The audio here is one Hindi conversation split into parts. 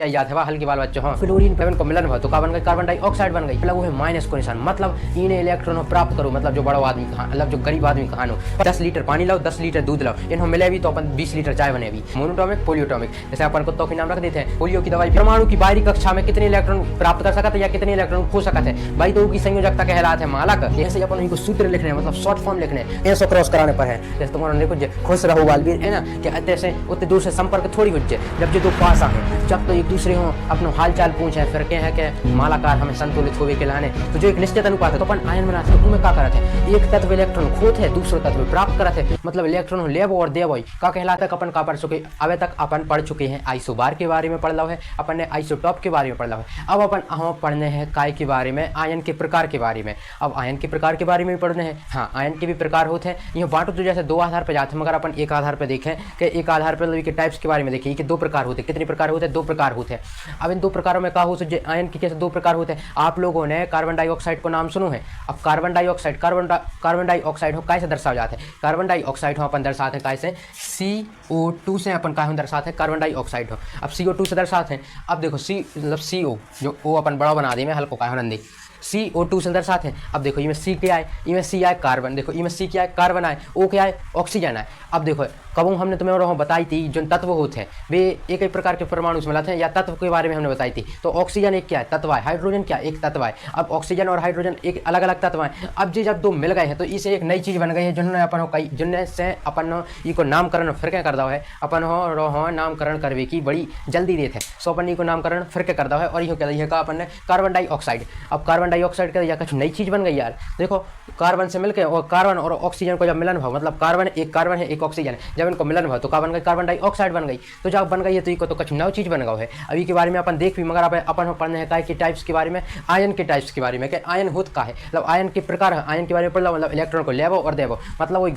क्या याद है हल्की बाल बच्चों? हाँ, फ्लोरीन कार्बन को मिलन हुआ तो क्या बन गई? कार्बन डाइऑक्साइड बन गई। मतलब वो है माइनस को निशान, मतलब इन्हें इलेक्ट्रॉन प्राप्त करो, मतलब जो बड़ा आदमी मतलब जो गरीब आदमी खानो 10 लीटर पानी लाओ, 10 लीटर दूध लाओ, इन्हों मिले भी तो अपन 20 लीटर चाय बने भी। मोनोटॉमिक पोलियोटॉमिक, जैसे अपन कुत्तों के नाम रख देते हैं। पोलियो की दवाई परमाणु की बाहरी कक्षा में कितने इलेक्ट्रॉन प्राप्त कर सकता है या कितने इलेक्ट्रॉन खो सकता है भाई, तो की संयोजकता कहलाते हैं मालक। ऐसे अपन इनको सूत्र लिखने मतलब शॉर्ट फॉर्म लिखने ऐसे क्रॉस कराने पर है। जैसे तुम्हारा देखो खुश रहो बालवीर है ना, कि ऐसे उतने दूर से संपर्क थोड़ी हो जाए, जब जो दो पास आए जब तो एक दूसरे हो अपना हाल चाल पूछे, फिर क्या है कि मालाकार हमें संतुलित होवे के लाने तो जो एक निश्चित अनुपात है तो अपन आयन बनाते हैं। उनमें क्या करते हैं? एक तत्व इलेक्ट्रॉन खोते हैं, दूसरे तत्व प्राप्त करते हैं, मतलब इलेक्ट्रॉन लेव और देव का कहलाता है। अपन का पढ़ चुके अभी तक अपन पढ़ चुके हैं आइसोबार के बारे में पढ़ है, अपन ने आइसोटॉप के बारे में पढ़ है। अब अपन हम पढ़ने हैं काय के बारे में, आयन के प्रकार के बारे में। अब आयन के प्रकार के बारे में भी पढ़ने हैं। हाँ, आयन के भी प्रकार होते हैं। ये बांटो तो जैसे दो आधार पर जाते हैं, मगर अपन एक आधार पर देखें कि एक आधार पर के टाइप्स के बारे में देखिए कि दो प्रकार होते हैं। कितने प्रकार होते हैं? दो प्रकार होते हैं। अब इन दो प्रकारों में क्या हो सकता है? आयन के कैसे दो प्रकार होते हैं? आप लोगों ने कार्बन डाइऑक्साइड को नाम सुनो है। अब कार्बन डाइऑक्साइड हो कैसे दर्शाया जाता है? कार्बन डाइऑक्साइड हो अपन दर्शाते हैं कैसे? CO2 से अपन का दर्शाते हैं कार्बन डाइऑक्साइड हो। अब CO2 से दर्शाते हैं। अब देखो C मतलब CO जो ओ अपन बड़ा बना दे में हल्को का नंदी CO2 से दर्शाते हैं। अब देखो इसमें C क्या है? इसमें C आए कार्बन, देखो इसमें C क्या है? कार्बन आए, O क्या है? ऑक्सीजन आए। अब देखो कबू हमने तुम्हें बताई थी जो तत्व होते हैं वे एक ही प्रकार के परमाणु से मिलाते हैं, या तत्व के बारे में हमने बताई थी। तो ऑक्सीजन एक क्या है? तत्व है। हाइड्रोजन क्या? एक तत्व है। अब ऑक्सीजन और हाइड्रोजन एक अलग अलग तत्व है। अब जी जब दो मिल गए हैं तो इसे एक नई चीज़ बन गई है जिन्होंने अपन कई जिनने से अपन को नामकरण फिर क्या कर दो है, अपन हो नामकरण करवे की बड़ी जल्दी देते हैं। सो अपन को नामकरण फिर क्या कर दो है और यह कह का अपन ने कार्बन डाइऑक्साइड। अब कार्बन डाइऑक्साइड का कुछ नई चीज़ बन गई यार। देखो कार्बन से मिलकर और कार्बन और ऑक्सीजन को जब मिलन हुआ, मतलब कार्बन है एक ऑक्सीजन है, जब इनको मिलन हुआ तो क्या बन गई? कार्बन डाइऑक्साइड बन गई। तो जब बन गई है तो इको तो कुछ नई चीज़ बन गया है। अभी के बारे में अपन देख भी, मगर अपन पढ़ने हैं काय के टाइप्स के बारे में, आयन के टाइप्स के बारे में। कि आयन होत का है, मतलब आयन के प्रकार है। आयन के बारे में पढ़ लो, मतलब इलेक्ट्रॉन को लेवो और देवो, मतलब वही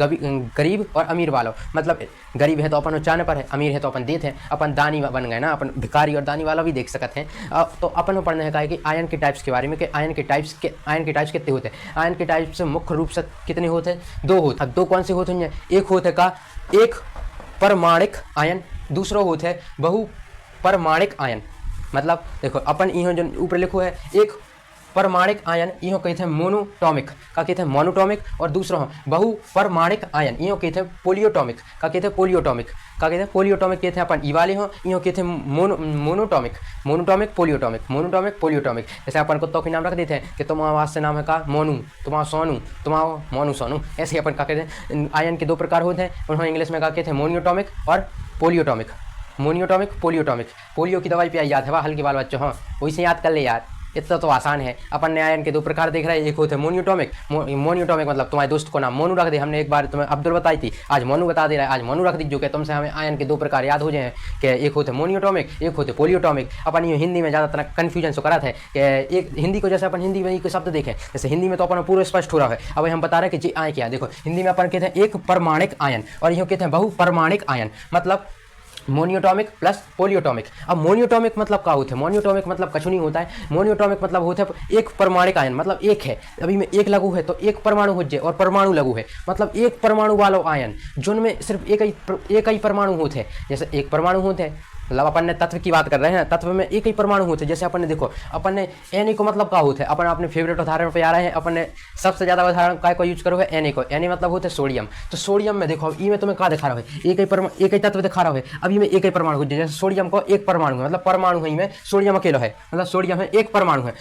गरीब और अमीर वालों। मतलब गरीब है तो अपन चाने पर है, अमीर है तो अपन देते हैं, अपन दानी बन गए ना, अपन भिखारी और दानी वाला भी देख सकते हैं। तो अपन पढ़ने हैं कि आयन के टाइप्स के बारे में। कि आयन के टाइप्स कितने होते हैं? आयन के टाइप्स मुख्य रूप से कितने होते हैं? दो होते हैं। दो कौन से होते हैं? एक होते का एक परमाणिक आयन, दूसरा होता है बहु परमाणिक आयन। मतलब देखो अपन इहो जो ऊपर लिखो है एक परमाणिक आयन, इहो कहते हैं मोनोटॉमिक का कहते हैं मोनोटॉमिक, और दूसरा हो बहु परमाणिक आयन, इहो कहते हैं पोलियोटॉमिक का कहते हैं पोलियोटॉमिक का कहते हैं पोलियोटॉमिक कहते हैं अपन ई वाले हो, इहो कहते हैं मोनोटॉमिक पोलियोटॉमिक। जैसे अपन कुत्तों के नाम रख देते हैं कि तुम्हारा वास्ते नाम है का मोनू, तुम्हारा सोनू, तुम्हारा मोनू सोनू। ऐसे अपन का कहते हैं आयन के दो प्रकार होते हैं। उन्होंने इंग्लिश में का कहते हैं मोनियोटॉमिक और पोलियोटॉमिक। पोलियोटॉमिक। पोलियो की दवाई पे याद है हल्के बाल बच्चों? हाँ, वैसे याद कर ले यार, इतना तो आसान है। अपन ने आयन के दो प्रकार देख रहे हैं। एक होते हैं मोनियोटॉमिक मतलब तुम्हारे दोस्त को नाम मोनू रख दे। हमने एक बार तुम्हें अब्दुल बताई थी, आज मोनू बता दे रहा है, आज मोनू रख दीजिए कि तुमसे हमें आयन के दो प्रकार याद हो जाए कि एक होते मोनियोटॉमिक, एक होते पोलियोटॉमिक। अपन ये हिंदी में ज़्यादातर कन्फ्यूजन से करा था कि एक हिंदी को जैसे अपन हिंदी में कोई शब्द देखें, जैसे हिंदी में तो अपन पूरा स्पष्ट हो रहा है। अब हम बता रहे हैं कि जी आय क्या है। देखो हिंदी में अपन कहते हैं एक परमाणिक आयन और यह कहते हैं बहु परमाणिक आयन, मतलब मोनियोटॉमिक प्लस पोलियोटॉमिक। अब मोनियोटॉमिक मतलब क्या होता है? मोनियोटॉमिक मतलब कछु नहीं होता है। मोनियोटॉमिक मतलब होता है एक परमाणिक आयन, मतलब एक है, अभी में एक लघु है तो एक परमाणु हो जाए, और परमाणु लघु है मतलब एक परमाणु वाला आयन जिनमें सिर्फ एक ही परमाणु होते हैं। जैसे एक परमाणु होते हैं, मतलब अपन ने तत्व की बात कर रहे हैं, तत्व में एक ही परमाणु होते हैं। जैसे अपन ने देखो अपन ने एन को मतलब क्या होता है? अपन अपने फेवरेट उदाहरण पे आ रहे हैं। अपन ने सबसे ज़्यादा उदाहरण काय को यूज करो है? एन को। एन मतलब होता है सोडियम। तो सोडियम में देखो ई में तुम्हें क्या दिखा रहा है? एक ही तत्व दिखा रहा है। अभी में एक ही परमाणु हो जाए, जैसे सोडियम को एक परमाणु है, मतलब परमाणु है में सोडियम अकेला है, मतलब सोडियम है एक परमाणु है।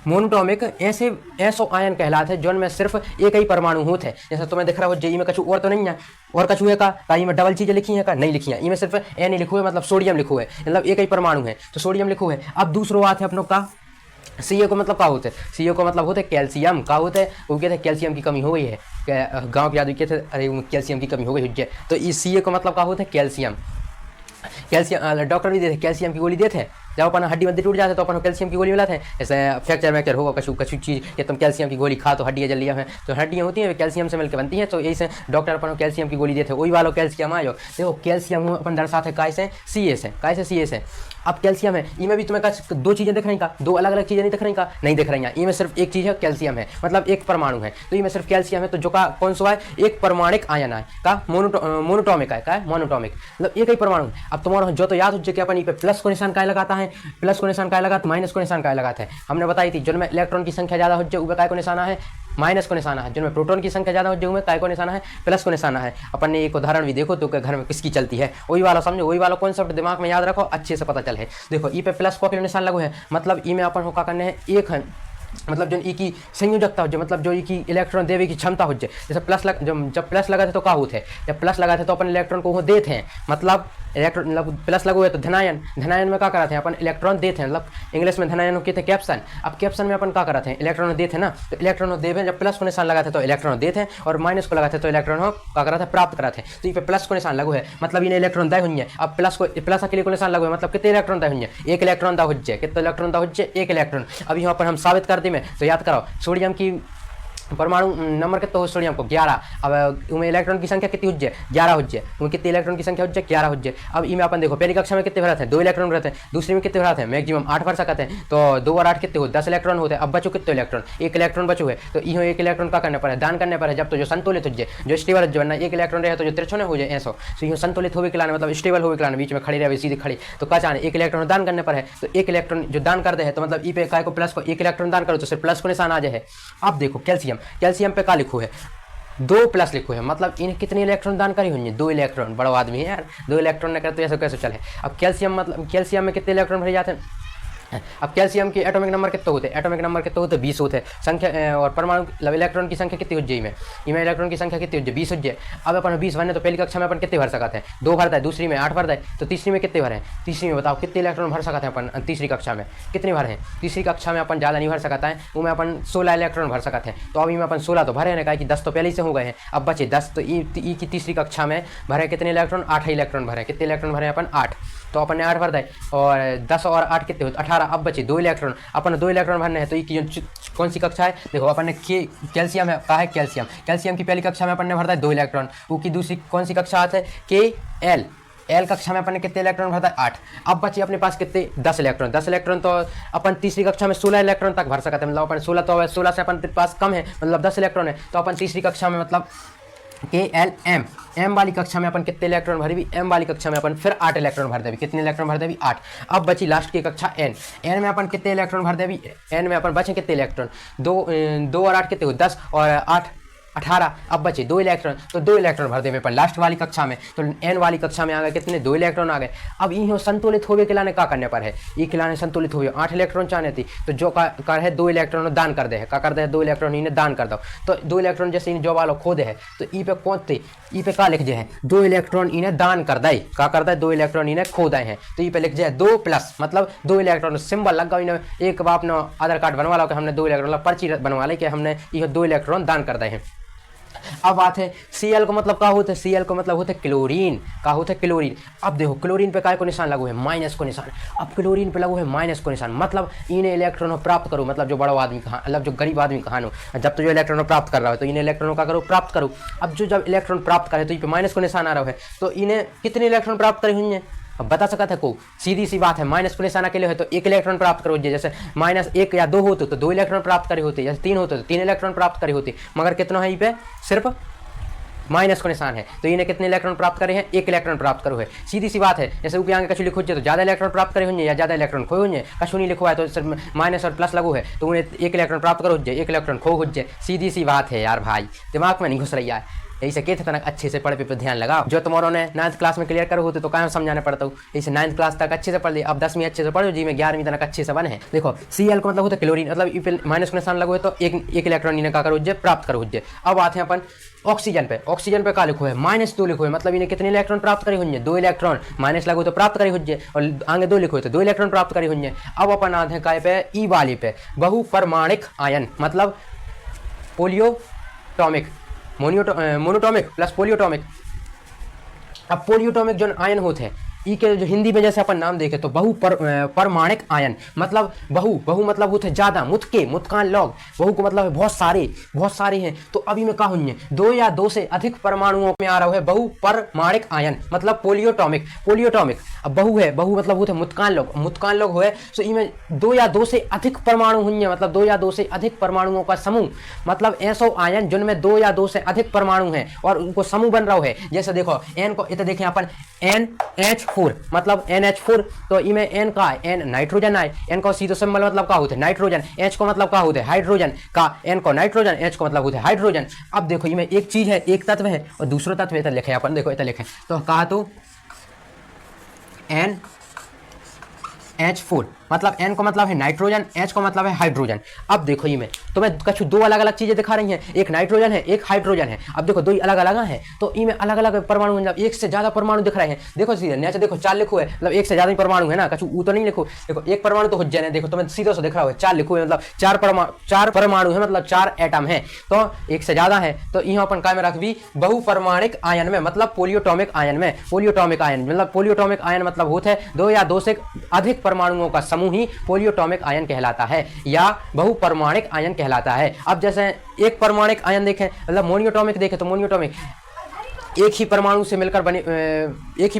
मोनोटॉमिक ऐसे आयन कहलाते हैं जिनमें सिर्फ एक ही परमाणु होते हैं। जैसे तुम्हें दिख रहा हो जेई में कछु और तो नहीं है, और कछु है का ई में डबल चीज़ें लिखी हैं का? नहीं लिखी हैं। ई में सिर्फ एन ही लिखो है, मतलब सोडियम लिखो है, मतलब एक ही परमाणु है तो सोडियम लिखो है। अब दूसरा बात है अपनों का सीए को मतलब क्या होता है? सीए को मतलब होता है कैल्शियम। का होता है? वो कहते हैं कैल्शियम की कमी हो गई है, गाँव के आदमी कहते हैं अरे कैल्शियम की कमी हो गई है। तो इस सीए को मतलब क्या होता है? कैल्शियम। डॉक्टर भी देते कैल्शियम की गोली देते हैं। जब अपन हड्डी मध्य टूट जाते तो अपन कैल्शियम की गोली मिलाते हैं। जैसे फ्रैक्चर होगा कछु चीज़ कि तुम कैल्शियम की गोली खा तो हड्डियाँ जल्दी हैं, तो हड्डियाँ होती हैं वे कैल्शियम से मिलकर बनती हैं। तो यही से डॉक्टर अपन कैल्शियम की गोली देते हैं। वही वालों कैल्शियम आयो। देखो कैल्शियम अपन दर्शाते कैसे? सीए से। कैसे? सीए से अब कैल्शियम है, ई में भी तुम्हें का दो चीज़ें दिख रही का, दो अलग अलग चीज़ें नहीं दिख रही का, नहीं दिख रही हैं। ई में सिर्फ एक चीज़ है कैल्शियम है, मतलब एक परमाणु है, तो ई में सिर्फ कैल्शियम है। तो जो का कौन सा है, एक परमाणिक आयन है का मोनोटॉमिक है, का है मोनोटॉमिक, मतलब एक ही परमाणु। अब तुम्हारा जो तो याद हो कि अपन ई पे प्लस को निशान का लगाता है, प्लस को निशान का लगाता, माइनस को निशान का लगाता है। हमने बताई थी जिनमें इलेक्ट्रॉन की संख्या ज़्यादा हो जाए ऊपर काय को निशाना है, माइनस को निशाना है, जिनमें प्रोटॉन की संख्या ज़्यादा हो जाए काय को निशाना है, प्लस को निशाना है। अपन ने एक उदाहरण भी देखो तो घर में किसकी चलती है, वही वाला समझो, वही वाला कॉन्सेप्ट दिमाग में याद रखो, अच्छे से पता चल है। देखो ई पे प्लस को निशान लगो है, मतलब ई में अपन हो का करने है एक है, मतलब जो ई की संयोजकता हो जाए, मतलब जो ई की इलेक्ट्रॉन देवे की क्षमता हो जाए। जैसे प्लस जब प्लस लगा थे तो क्या होते हैं, जब प्लस लगा थे तो अपन इलेक्ट्रॉन को वो देते हैं, मतलब इलेक्ट्रॉन प्लस लगो है तो धनायन, धनायन में क्या कराते हैं अपन इलेक्ट्रॉन देते हैं, मतलब इंग्लिश में धनायन कहते हैं कैप्सन। अब कैप्सन में अपन क्या कराते हैं, इलेक्ट्रॉन देते हैं ना, तो इलेक्ट्रॉन देवे, जब प्लस को निशान लगाते तो इलेक्ट्रॉन देते हैं, और माइनस को लगाते तो इलेक्ट्रॉन हो क्या कराते हैं, प्राप्त कराते हैं। तो ये पे प्लस को निशान लगो है, मतलब इन्हें इलेक्ट्रॉन दे हुई है। अब प्लस अकेले को निशान लगो है, मतलब कितने इलेक्ट्रॉन दे हुई है, एक इलेक्ट्रॉन दा हो जाए, कितने इलेक्ट्रॉन दा हो जाए, एक इलेक्ट्रॉन। अब यहाँ पर हम साबित कर दी में, तो याद करो सोडियम की परमाणु नंबर कितना हो सोडियम को 11। अब उनमें इलेक्ट्रॉन की संख्या कितनी हो जाए, 11 हो जाए, उनमें कितने इलेक्ट्रॉन की संख्या हो जाए, 11 हो जाए। अब इनमें अपन देखो पहली कक्षा में कितने भरते हैं, 2 इलेक्ट्रॉन भरते हैं, दूसरी में कितने भरते हैं, मैक्सिमम 8 भर सकते हैं, तो 2 और 8 कितने हो, 10 इलेक्ट्रॉन होते हैं। अब बचो कितने इलेक्ट्रॉन, एक इलेक्ट्रॉन बचो है, तो यहाँ एक इलेक्ट्रॉन का करने पर है, दान करने पर है, जब तो जो संतुलित हो जाए, जो स्टेबल जो ना एक इलेक्ट्रॉन रहे तो जो तिरछुन हो जाए ऐसा, तो यूँ संतुलित होवे के लाने, मतलब स्टेबल होवे के लाने, बीच में खड़ी रहे सीधी खड़ी, तो क्या चाहे एक इलेक्ट्रॉन दान करने पर है, तो एक इलेक्ट्रॉन जो दान कर दे है, तो मतलब ई पे काय को प्लस को एक इलेक्ट्रॉन दान करो तो सिर्फ प्लस को निशान आ जाए। अब देखो कैल्शियम, कैल्शियम पे क्या लिखो है, 2 प्लस लिखो है, मतलब इन कितने इलेक्ट्रॉन दान करी हुई है, 2 इलेक्ट्रॉन। बड़ा आदमी है यार, 2 इलेक्ट्रॉन न करे तो ऐसा कैसे चले। अब कैल्शियम, मतलब कैल्शियम में कितने इलेक्ट्रॉन भरे जाते हैं। अब कैल्शियम के एटॉमिक नंबर कितने होते हैं, एटॉमिक नंबर कितने होते हैं, 20 होते हैं। संख्या और परमाणु इलेक्ट्रॉन की संख्या कितनी हो जाए, इनमें इलेक्ट्रॉन की संख्या कितनी हो जाए, 20 हो जाए। अब अपन 20 भरने तो पहली कक्षा में अपन कितने भर सकते हैं, 2 भरता है, दूसरी में 8 भरता है, तो तीसरी में कितने भरे हैं, तीसरी में बताओ कितने इलेक्ट्रॉन भर सकते हैं अपन तीसरी कक्षा में, कितने भर हैं। तीसरी कक्षा में अपन ज़्यादा नहीं भर सकते हैं, उनमें अपन 16 इलेक्ट्रॉन भर सकते हैं। तो अभी में अपन 16 तो भरे हैं, कहा कि 10 तो पहले ही से हो गए हैं, अब बचे 10। तो ई की तीसरी कक्षा में भरे कितने इलेक्ट्रॉन, 8 इलेक्ट्रॉन भरे, कितने इलेक्ट्रॉन भरे अपन 8, तो अपन ने 8 भर दिए, और 10 और 8 कितने होते 18। अब बचे 2 इलेक्ट्रॉन, अपन 2 इलेक्ट्रॉन भरने हैं। तो ये कौन सी कक्षा है, देखो अपन ने कैल्शियम है, कहा है कैल्शियम, कैल्शियम की पहली कक्षा में अपन ने भरता है 2 इलेक्ट्रॉन, वो की दूसरी कौन सी कक्षा आती है, के एल कक्षा में अपन ने कितने इलेक्ट्रॉन भरता है, 8। अब बचे अपने पास कितने, 10 इलेक्ट्रॉन। 10 इलेक्ट्रॉन तो अपन तीसरी कक्षा में 16 इलेक्ट्रॉन तक भर सकते हैं, मतलब अपन 16 तो 16 से अपन पास कम है, मतलब 10 इलेक्ट्रॉन है, तो अपन तीसरी कक्षा में मतलब एम वाली कक्षा में अपन कितने इलेक्ट्रॉन भरे भी, एम वाली कक्षा में अपन फिर 8 इलेक्ट्रॉन भर दे भी, कितने इलेक्ट्रॉन भर दे भी 8। अब बची लास्ट की कक्षा एन में अपन कितने इलेक्ट्रॉन भर दे भी, एन में अपन बचे कितने इलेक्ट्रॉन, 2 और 8 कितने हो, 10 और 8 18। अब बचे 2 इलेक्ट्रॉन, तो 2 इलेक्ट्रॉन भर देवे पर लास्ट वाली कक्षा में, तो एन वाली कक्षा में आ गए कितने, 2 इलेक्ट्रॉन आ गए। अब ये संतुलित होवे के लाने क्या करने पर है, ये खिलाने संतुलित हुए 8 इलेक्ट्रॉन चाहने थी, तो जो कर है 2 इलेक्ट्रॉन दान कर दे है, क्या कर दे 2 इलेक्ट्रॉन इन्हें दान कर दो, तो 2 इलेक्ट्रॉन जैसे इन जो वालों खो दे है, तो ई पे कौन थे, ई पे क्या लिख जाए है, 2 इलेक्ट्रॉन इन्हें दान कर दे, क्या कर दे 2 इलेक्ट्रॉन इन्हें खो दे हैं, तो ई पे लिख जाए 2 प्लस, मतलब 2 इलेक्ट्रॉन सिंबल लगा इन्हें, एक बार अपना आधार कार्ड बनवा लो कि हमने 2 इलेक्ट्रॉन, पर्ची बनवा ली कि हमने ये 2 इलेक्ट्रॉन दान कर दे हैं। अब बात है Cl को मतलब क्या होता है, Cl को मतलब होता है क्लोरीन, क्या होता है क्लोरीन। अब देखो क्लोरीन पे काय को निशान लगो है, माइनस को निशान। अब क्लोरीन पे लगो है माइनस को निशान, मतलब इन्हें इलेक्ट्रॉनों प्राप्त करो, मतलब जो बड़ा आदमी कहा, मतलब जो गरीब आदमी कहानो, जब तो जो इलेक्ट्रॉनों प्राप्त कर रहा है तो इन्हें इलेक्ट्रॉनों का करो प्राप्त करो। अब जो जब इलेक्ट्रॉन प्राप्त करे तो ये पे माइनस को निशान आ रहा है, तो इन्हें कितने इलेक्ट्रॉन प्राप्त करे हुए हैं, अब बता सकता है को, सीधी सी बात है, माइनस को निशान के लिए है तो 1 इलेक्ट्रॉन प्राप्त करो, जैसे -1 या 2 होते तो 2 इलेक्ट्रॉन प्राप्त करे होते, जैसे 3 होते तो 3 इलेक्ट्रॉन प्राप्त करे होते, मगर कितना है ये पे सिर्फ माइनस को निशान है, तो इन्हें कितने इलेक्ट्रॉन प्राप्त करे हैं, 1 इलेक्ट्रॉन प्राप्त करो है। सीधी सी बात है, जैसे ऊपर आगे कछु लिखो तो ज़्यादा इलेक्ट्रॉन प्राप्त करे होंगे या ज़्यादा इलेक्ट्रॉन खो होंगे, कछु नहीं लिखो है तो सिर्फ माइनस और प्लस लगो है, तो उन्हें 1 इलेक्ट्रॉन प्राप्त करो जाए, 1 इलेक्ट्रॉन खो हो जाए। सीधी सी बात है यार भाई, दिमाग में नहीं घुस रही है। यही से कहते थे अच्छे से पढ़ पे ध्यान लगाओ, जो तुम्हारों ने 9th क्लास में क्लियर करो होते तो क्या समझाने पड़ता हूँ, इसे 9th क्लास तक अच्छे से पढ़ लिया, अब 10वीं अच्छे से पढ़ो जी, में 11वीं तक अच्छे से बने हैं। देखो Cl को मतलब होता है क्लोरीन, मतलब माइनस का निशान लगो है तो एक इलेक्ट्रॉन इन्हें क्या करो जाए, प्राप्त करो जाए। अब आते हैं अपन ऑक्सीजन पे, ऑक्सीजन पे क्या लिखो है, -2 लिखो है, मतलब इन्हें कितने इलेक्ट्रॉन प्राप्त करे होंगे, 2 इलेक्ट्रॉन, माइनस लगो तो प्राप्त करे होंगे, और आगे 2 लिखो है तो 2 इलेक्ट्रॉन प्राप्त करे होंगे। अब अपन आते हैं काय पे, ई वाली पे, बहुपरमाणिक आयन, मतलब पोलियोटॉमिक, मोनोटॉमिक प्लस पोलियोटॉमिक। अब पोलियोटॉमिक जो आयन होते हैं, ई के जो हिंदी में जैसे अपन नाम देखे तो परमाणिक आयन, मतलब बहु मतलब होते ज्यादा, मुतके मुतकान लोग, बहु को मतलब बहुत सारे हैं। तो अभी में कहा हुई दो या दो से अधिक परमाणुओं में आ रहा है बहु परमाणिक आयन, मतलब पोलियोटॉमिक। अब बहु मतलब होते मुतकान लोग हुए, तो इनमें दो या दो से अधिक परमाणु हुई, मतलब दो या दो से अधिक परमाणुओं का समूह, मतलब ऐसो आयन जिनमें दो या दो से अधिक परमाणु हैं और उनको समूह बन रहा है। जैसे देखो एन को इधर देखें अपन NH4, मतलब NH4, तो इनमें एन का एन नाइट्रोजन आए, एन का सीधो सिंबल मतलब का होता है नाइट्रोजन, एच को मतलब का होता है हाइड्रोजन का, एन को नाइट्रोजन, एच को मतलब होता है हाइड्रोजन। अब देखो इनमें एक चीज है, एक तत्व है और दूसरा तत्व इधर लिखे अपन, देखो इधर लिखे तो कहा तो NH4, मतलब N को मतलब है नाइट्रोजन, H को मतलब है हाइड्रोजन। अब देखो ये में तो मैं कुछ दो अलग अलग चीजें दिखा रही हैं, एक नाइट्रोजन है एक हाइड्रोजन है। अब देखो दो ही अलग अलग हैं, तो इनमें अलग अलग परमाणु, मतलब एक से ज्यादा परमाणु दिख रहे हैं। देखो सीधे नीचे देखो 4 लिखो है, मतलब एक से ज्यादा परमाणु है ना, कुछ वो तो नहीं लिखो, देखो एक परमाणु तो हो जाए, देखो तो मैं सीधा से दिख रहा है 4 लिखो है, मतलब 4 परमाणु है, मतलब 4 एटम है, तो एक से ज्यादा है। तो यहाँ अपन काय में रख भी बहुपरमाणिक आयन में, मतलब पोलियोटॉमिक आयन में, पोलियोटॉमिक आयन मतलब पोलियोटॉमिक आयन मतलब होता है दो या दो से अधिक परमाणुओं का समूह ही पोलियोटॉमिक आयन कहलाता है या बहुपरमाणिक आयन कहलाता है। अब जैसे एक परमाणिक आयन देखें, मतलब मोनियोटॉमिक देखें, तो मोनियोटॉमिक एक ही परमाणु से मिलकर बने, एक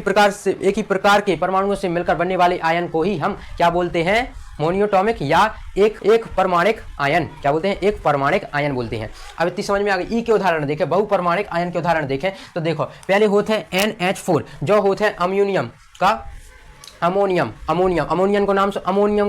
ही प्रकार के परमाणुओं से मिलकर बनने वाले आयन को ही हम क्या बोलते हैं, मोनियोटॉमिक या एक परमाणिक आयन, क्या बोलते हैं, एक परमाणिक आयन बोलते हैं। अब इतनी समझ में आ गई। ई के उदाहरण देखें, बहुपरमाणिक आयन के उदाहरण देखें, तो देखो पहले होते हैं NH4 जो होते हैं अम्यूनियम का अमोनियम को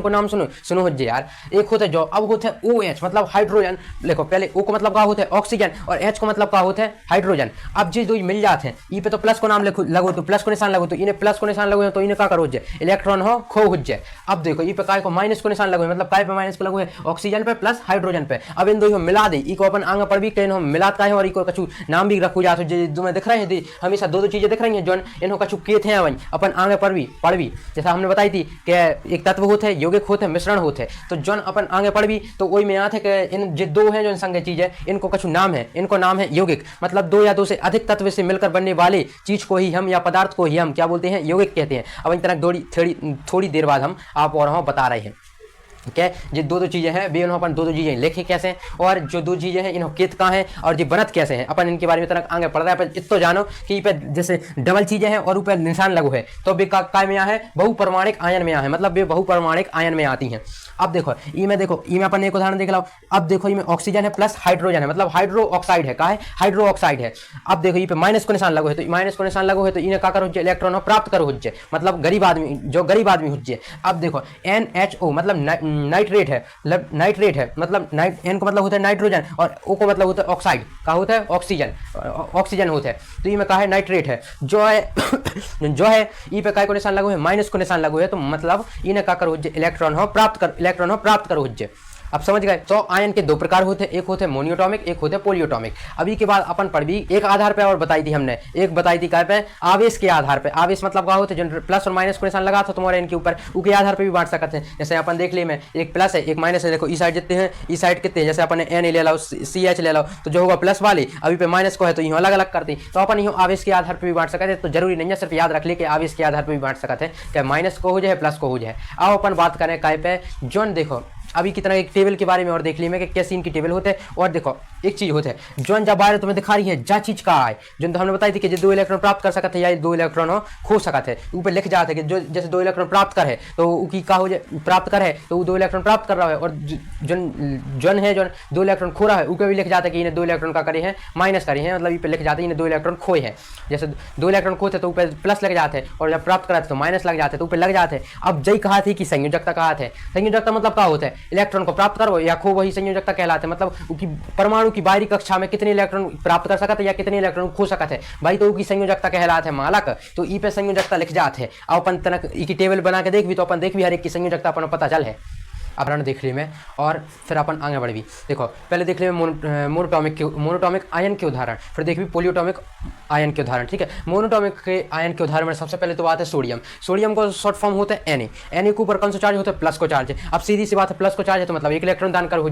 नाम सुनो हो यार। एक होता है जो, अब होता है OH मतलब हाइड्रोजन। देखो पहले O को मतलब क्या होता है ऑक्सीजन और H को मतलब क्या होता है हाइड्रोजन। अब जिस दो मिल जाते हैं, ई पे तो प्लस को नाम लगो, तो प्लस को निशान लगो, तो इन्हें प्लस को निशान लगो तो इन्हें क्या करो जाए, इलेक्ट्रॉन हो खो हो जाए। अब देखो ई पे काय को माइनस को निशान लगो, मतलब काय पे माइनस को लगो है ऑक्सीजन पे प्लस हाइड्रोजन पे। अब इन दो मिला दे, ई को अपन आगे पर भी कहीं मिलाता है और ई को कछु नाम भी रखो जाते जो मैं दिख रहे हैं, हमेशा दो चीजें दिख रही हैं जो इन्हों कछु के थे अपन आगे पर भी पढ़ भी, जैसा हमने बताई थी कि एक तत्व होते हैं, यौगिक होते हैं, मिश्रण होते हैं। तो जन अपन आगे पढ़ भी तो वही में आते कि इन जो दो हैं जो संग चीज है, इनको कुछ नाम है, इनको नाम है यौगिक, मतलब दो या दो से अधिक तत्व से मिलकर बनने वाले चीज को ही हम या पदार्थ को ही हम क्या बोलते हैं, यौगिक कहते हैं। अब इन तरह थोड़ी देर बाद हम आप और हम बता रहे हैं। क्या जो दो चीजें हैं बे अपन दो चीजें लिखे कैसे हैं, और जो दो चीजें हैं इन्हों कित कहाँ हैं और जो बनत कैसे हैं, अपन इनके बारे में तरह आगे पढ़ रहा है। इतना जानो कि पे जैसे डबल चीजें हैं और ऊपर निशान लगू है, तो बे काय में है, बहुपरमाणिक आयन में है, मतलब बे बहुपरमाणिक आयन में आती हैं। अब देखो ई में अपन एक उदाहरण देख लो। अब देखो ई में ऑक्सीजन है प्लस हाइड्रोजन है, मतलब हाइड्रो ऑक्साइड है, का है हाइड्रो ऑक्साइड है। अब देखो ई पे माइनस को निशान लगो है, तो माइनस को निशान लगो है तो इन्हें क्या करो इलेक्ट्रॉन प्राप्त करो हो, मतलब गरीब आदमी हो। अब देखो NHO मतलब नाइट्रेट है, मतलब N को मतलब होता है नाइट्रोजन और O को मतलब होता है ऑक्साइड, का होता है ऑक्सीजन होता है। तो ये में कहा है नाइट्रेट है जो है ई पे काय को निशान लगो है, माइनस को निशान लगो है, तो मतलब इन्हें क्या करो इलेक्ट्रॉन प्राप्त करो। अब समझ गए। तो आयन के दो प्रकार होते हैं, एक होते हैं मोनियोटॉमिक, एक होते हैं पोलियोटॉमिक। अभी के बाद अपन पढ़ भी एक आधार पे और बताई थी हमने, एक बताई थी काय पे, आवेश के आधार पे। आवेश मतलब क्या होते हैं, जो प्लस और माइनस को निशान लगा था तुम्हारे इनके ऊपर, उसके आधार पे भी बांट सकते हैं। जैसे अपन देख लिए में एक प्लस है एक माइनस है, देखो ई साइड जितने हैं ई साइड कितने हैं, जैसे अपन N ले लो CH ले लो, तो जो होगा प्लस वाले अभी पे माइनस को है तो यूँ अलग अलग करते हैं। तो अपन यूँ आवेश के आधार पर भी बांट सकते हैं। तो जरूरी नहीं है, सिर्फ याद रख ले कि आवेश के आधार पर भी बांट सकते हैं, क्या माइनस को हो जाए प्लस को हो जाए। अब अपन बात करें काय पे, जोन देखो अभी कितना एक टेबल के बारे में और देख ली मैं कि कैसे इनकी टेबल होते हैं। और देखो एक चीज होते हैं जो जब बाहर तुम्हें दिखा रही है जा चीज का है, जो तो हमने बताई थी कि जो 2 इलेक्ट्रॉन प्राप्त कर सकते हैं या 2 इलेक्ट्रॉन खो सकते हैं, ऊपर लिख जाते हैं कि जो जैसे 2 इलेक्ट्रॉन प्राप्त कर है तो उसकी का हो जाए प्राप्त कर है तो वो 2 इलेक्ट्रॉन प्राप्त कर रहा है, और जन है जो 2 इलेक्ट्रॉन खो रहा है ऊपर भी लिख जाता है कि इन्हें 2 इलेक्ट्रॉन का करे हैं माइनस करे हैं, मतलब ये पे लिख जाते हैं इन्हें 2 इलेक्ट्रॉन खोए हैं। जैसे 2 इलेक्ट्रॉन खोते तो ऊपर प्लस लग जाते हैं और जब प्राप्त कराते तो माइनस लग जाते हैं, तो ऊपर लग जाते हैं। अब जय कहा थी कि संयोजकता कहा थे, संयोजकता मतलब क्या होता है, इलेक्ट्रॉन को प्राप्त करो या खो वही संयोजकता कहलाते हैं। मतलब उनकी परमाणु की बाहरी कक्षा में कितने इलेक्ट्रॉन प्राप्त कर सकते या कितने इलेक्ट्रॉन खो सकते हैं भाई, तो उनकी संयोजकता कहलाते हैं मालक। तो ई पे संयोजकता लिख जाते हैं। अब अपन तनक ई की टेबल बना के देख भी तो अपन देख भी हर एक की संयोजकता अपन पता चल है। अपना देख ली में और फिर अपन आगे बढ़ भी देखो, पहले देख ली मोनोटॉमिक आयन के उदाहरण, फिर देख भी पोलियोटॉमिक आयन के उदाहरण। ठीक है, मोनोटॉमिक के आयन के उदाहरण में सबसे पहले तो बात है सोडियम। सोडियम को शॉर्ट फॉर्म होता है Na के ऊपर कौन सा चार्ज होता है, प्लस को चार्ज है। अब सीधी सी बात है, प्लस को चार्ज है तो मतलब एक इलेक्ट्रॉन दान कर हो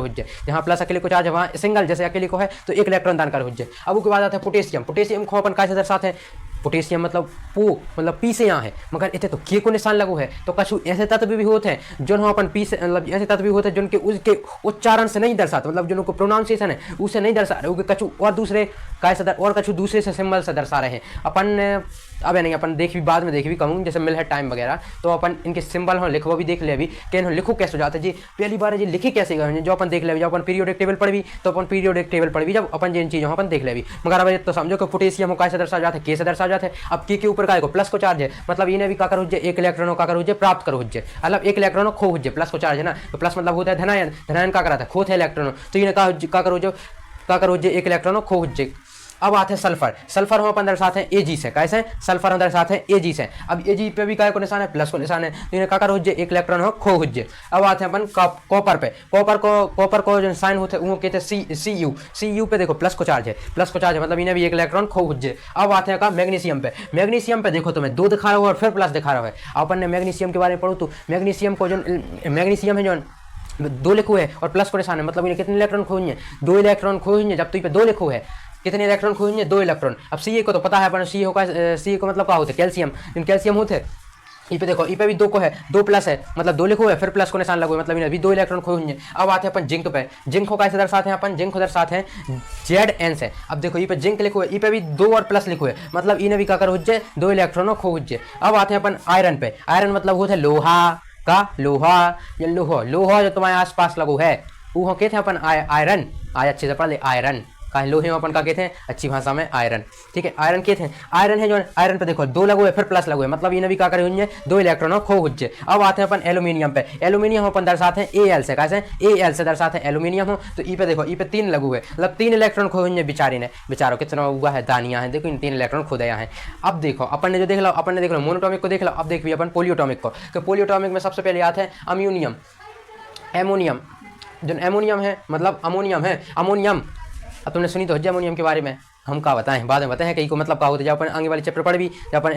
जाए, जहाँ प्लस अकेले को चार्ज है वहाँ सिंगल, जैसे अकेले को है तो एक इलेक्ट्रॉन दान कर हो जाए। अब उसके बाद आता है पोटेशियम। पोटेशियम को अपन कैसे दर्शाते हैं, पोटेशियम मतलब पो मतलब पी से यहाँ है, मगर इतने तो के को निशान लगो है। तो कछु ऐसे तत्व भी होते हैं जो हम अपन पी से मतलब ऐसे तत्व भी होते हैं जिनके उसके उच्चारण से नहीं दर्शाते, मतलब जिनको प्रोनाउंसिएशन है उसे नहीं दर्शा रहे, कछु और दूसरे काय से और कछु दूसरे से सिंबल से दर्शा रहे हैं। अपन अब नहीं अपन देख भी बाद में देख भी कहूँ जैसे मिल है टाइम वगैरह, तो अपन इनके सिंबल हो लिखो भी देख ले अभी कि इन्होंने लिखो कैसे हो जाते जी। पहली बार जी लिखे कैसे गए जो अपन देख ले, जब अपन पीरियोडिक टेबल पढ़ भी तो अपन पीरियोडिक टेबल पढ़ भी जब अपन जिन चीज़ों अपन देख ले भी। मगर अब तो समझो कि पोटेशियम कैसे दर्शा जाते हैं, के से दर्शा जाते हैं। अब के ऊपर का प्लस को चार्ज है, मतलब इन्हें भी का कर हो एक इलेक्ट्रॉनों का कर हो प्राप्त कर हो, मतलब एक इलेक्ट्रॉनों खो हो प्लस को चार्ज है ना, तो प्लस मतलब होता है धनायन, धनायन का कराता है खोते इलेक्ट्रॉनों, तो इन्हें का करो एक इलेक्ट्रॉनों खो हो। अब आते हैं सल्फर, सल्फर हम अपन दर्शाते हैं एजी से, कैसे सल्फर हम दर्शाते हैं एजी से। अब एजी पे भी काय को निशान है प्लस को निशान है, तो इन्हें का कर हो एक इलेक्ट्रॉन हो खो हुज्जे। अब आते हैं अपन कॉपर पे, कॉपर को जो साइन होते हैं वो कहते हैं सी यू पे देखो प्लस को चार्ज है, प्लस को चार्ज है मतलब इन्हें भी एक इलेक्ट्रॉन खो हुज्जे। अब आते हैं का मैग्नीशियम पे, मैग्नीशियम पे देखो तुम्हें 2 दिखा रहा हो और फिर प्लस दिखा रहा है। अपन ने मैग्नीशियम के बारे में पढ़ो तो मैग्नीशियम को जो मैग्नीशियम है जो 2 लिखो है और प्लस को निशान है, मतलब इन्हें कितने इलेक्ट्रॉन खो हुए 2 इलेक्ट्रॉन खो हुए, जब तो पे 2 लिखो है कितने इलेक्ट्रॉन खो हुए 2 इलेक्ट्रॉन। अब सी को तो पता है अपन सी होगा, सी को मतलब क्या होते कैल्शियम, कैल्शियम होते ई पे देखो ई पे भी 2 को है 2 प्लस है मतलब 2 लिखो है फिर प्लस को निशान लगो मतलब इन्हें भी 2 इलेक्ट्रॉन खो हुए। अब आते हैं अपन जिंक पे, जिंक को कैसे दर्शाते हैं अपन, जिंक को दर्शाते हैं Zn से। अब देखो ई पे जिंक लिखो है, ई पे भी 2 और प्लस लिखो है मतलब इन्हें भी का कर हुज्जे 2 इलेक्ट्रॉनों खो हुज्जे। अब आते हैं अपन आयरन पे, आयरन मतलब होता है लोहा का, लोहा या लोहा जो तुम्हारे आसपास लगो है वो कहते हैं अपन आयरन, आज अच्छे से पढ़ ले आयरन का लोहे में अपन का कहते हैं अच्छी भाषा में आयरन, ठीक है आयरन कहते हैं। आयरन है जो आयरन पे देखो 2 लगो है फिर प्लस लगो है मतलब इन्हें भी का करे हुए 2 इलेक्ट्रॉनों खो हुज्जे। अब आते हैं अपन एल्यूमिनियम पे, एल्यूमिनियम अपन दर्शाते हैं Al से, कैसे Al से दर्शाते हैं एल्यूमिनियम हो। तो ई पे देखो ई पे 3 लगो है मतलब 3 इलेक्ट्रॉन खो हुए बेचारे ने, बेचारो कितना हुआ है दानिया है देखो इन 3 इलेक्ट्रॉन खो दिया है। अब देखो अपन ने जो देख लो, अपन ने देख लो मोनोटॉमिक को देख लो, अब देख भी अपन पोलियोटॉमिक को, तो पोलियोटॉमिक में सबसे पहले आते हैं अम्यूनियम, एमोनियम, जो एमोनियम है मतलब अमोनियम है, अमोनियम। अब तुमने सुनी तो अमोनियम के बारे में, हम का बताएं बाद में बताएं कि को मतलब क्या होता है। जब अपन आगे वाले चैप्टर पढ़ भी, जब अपन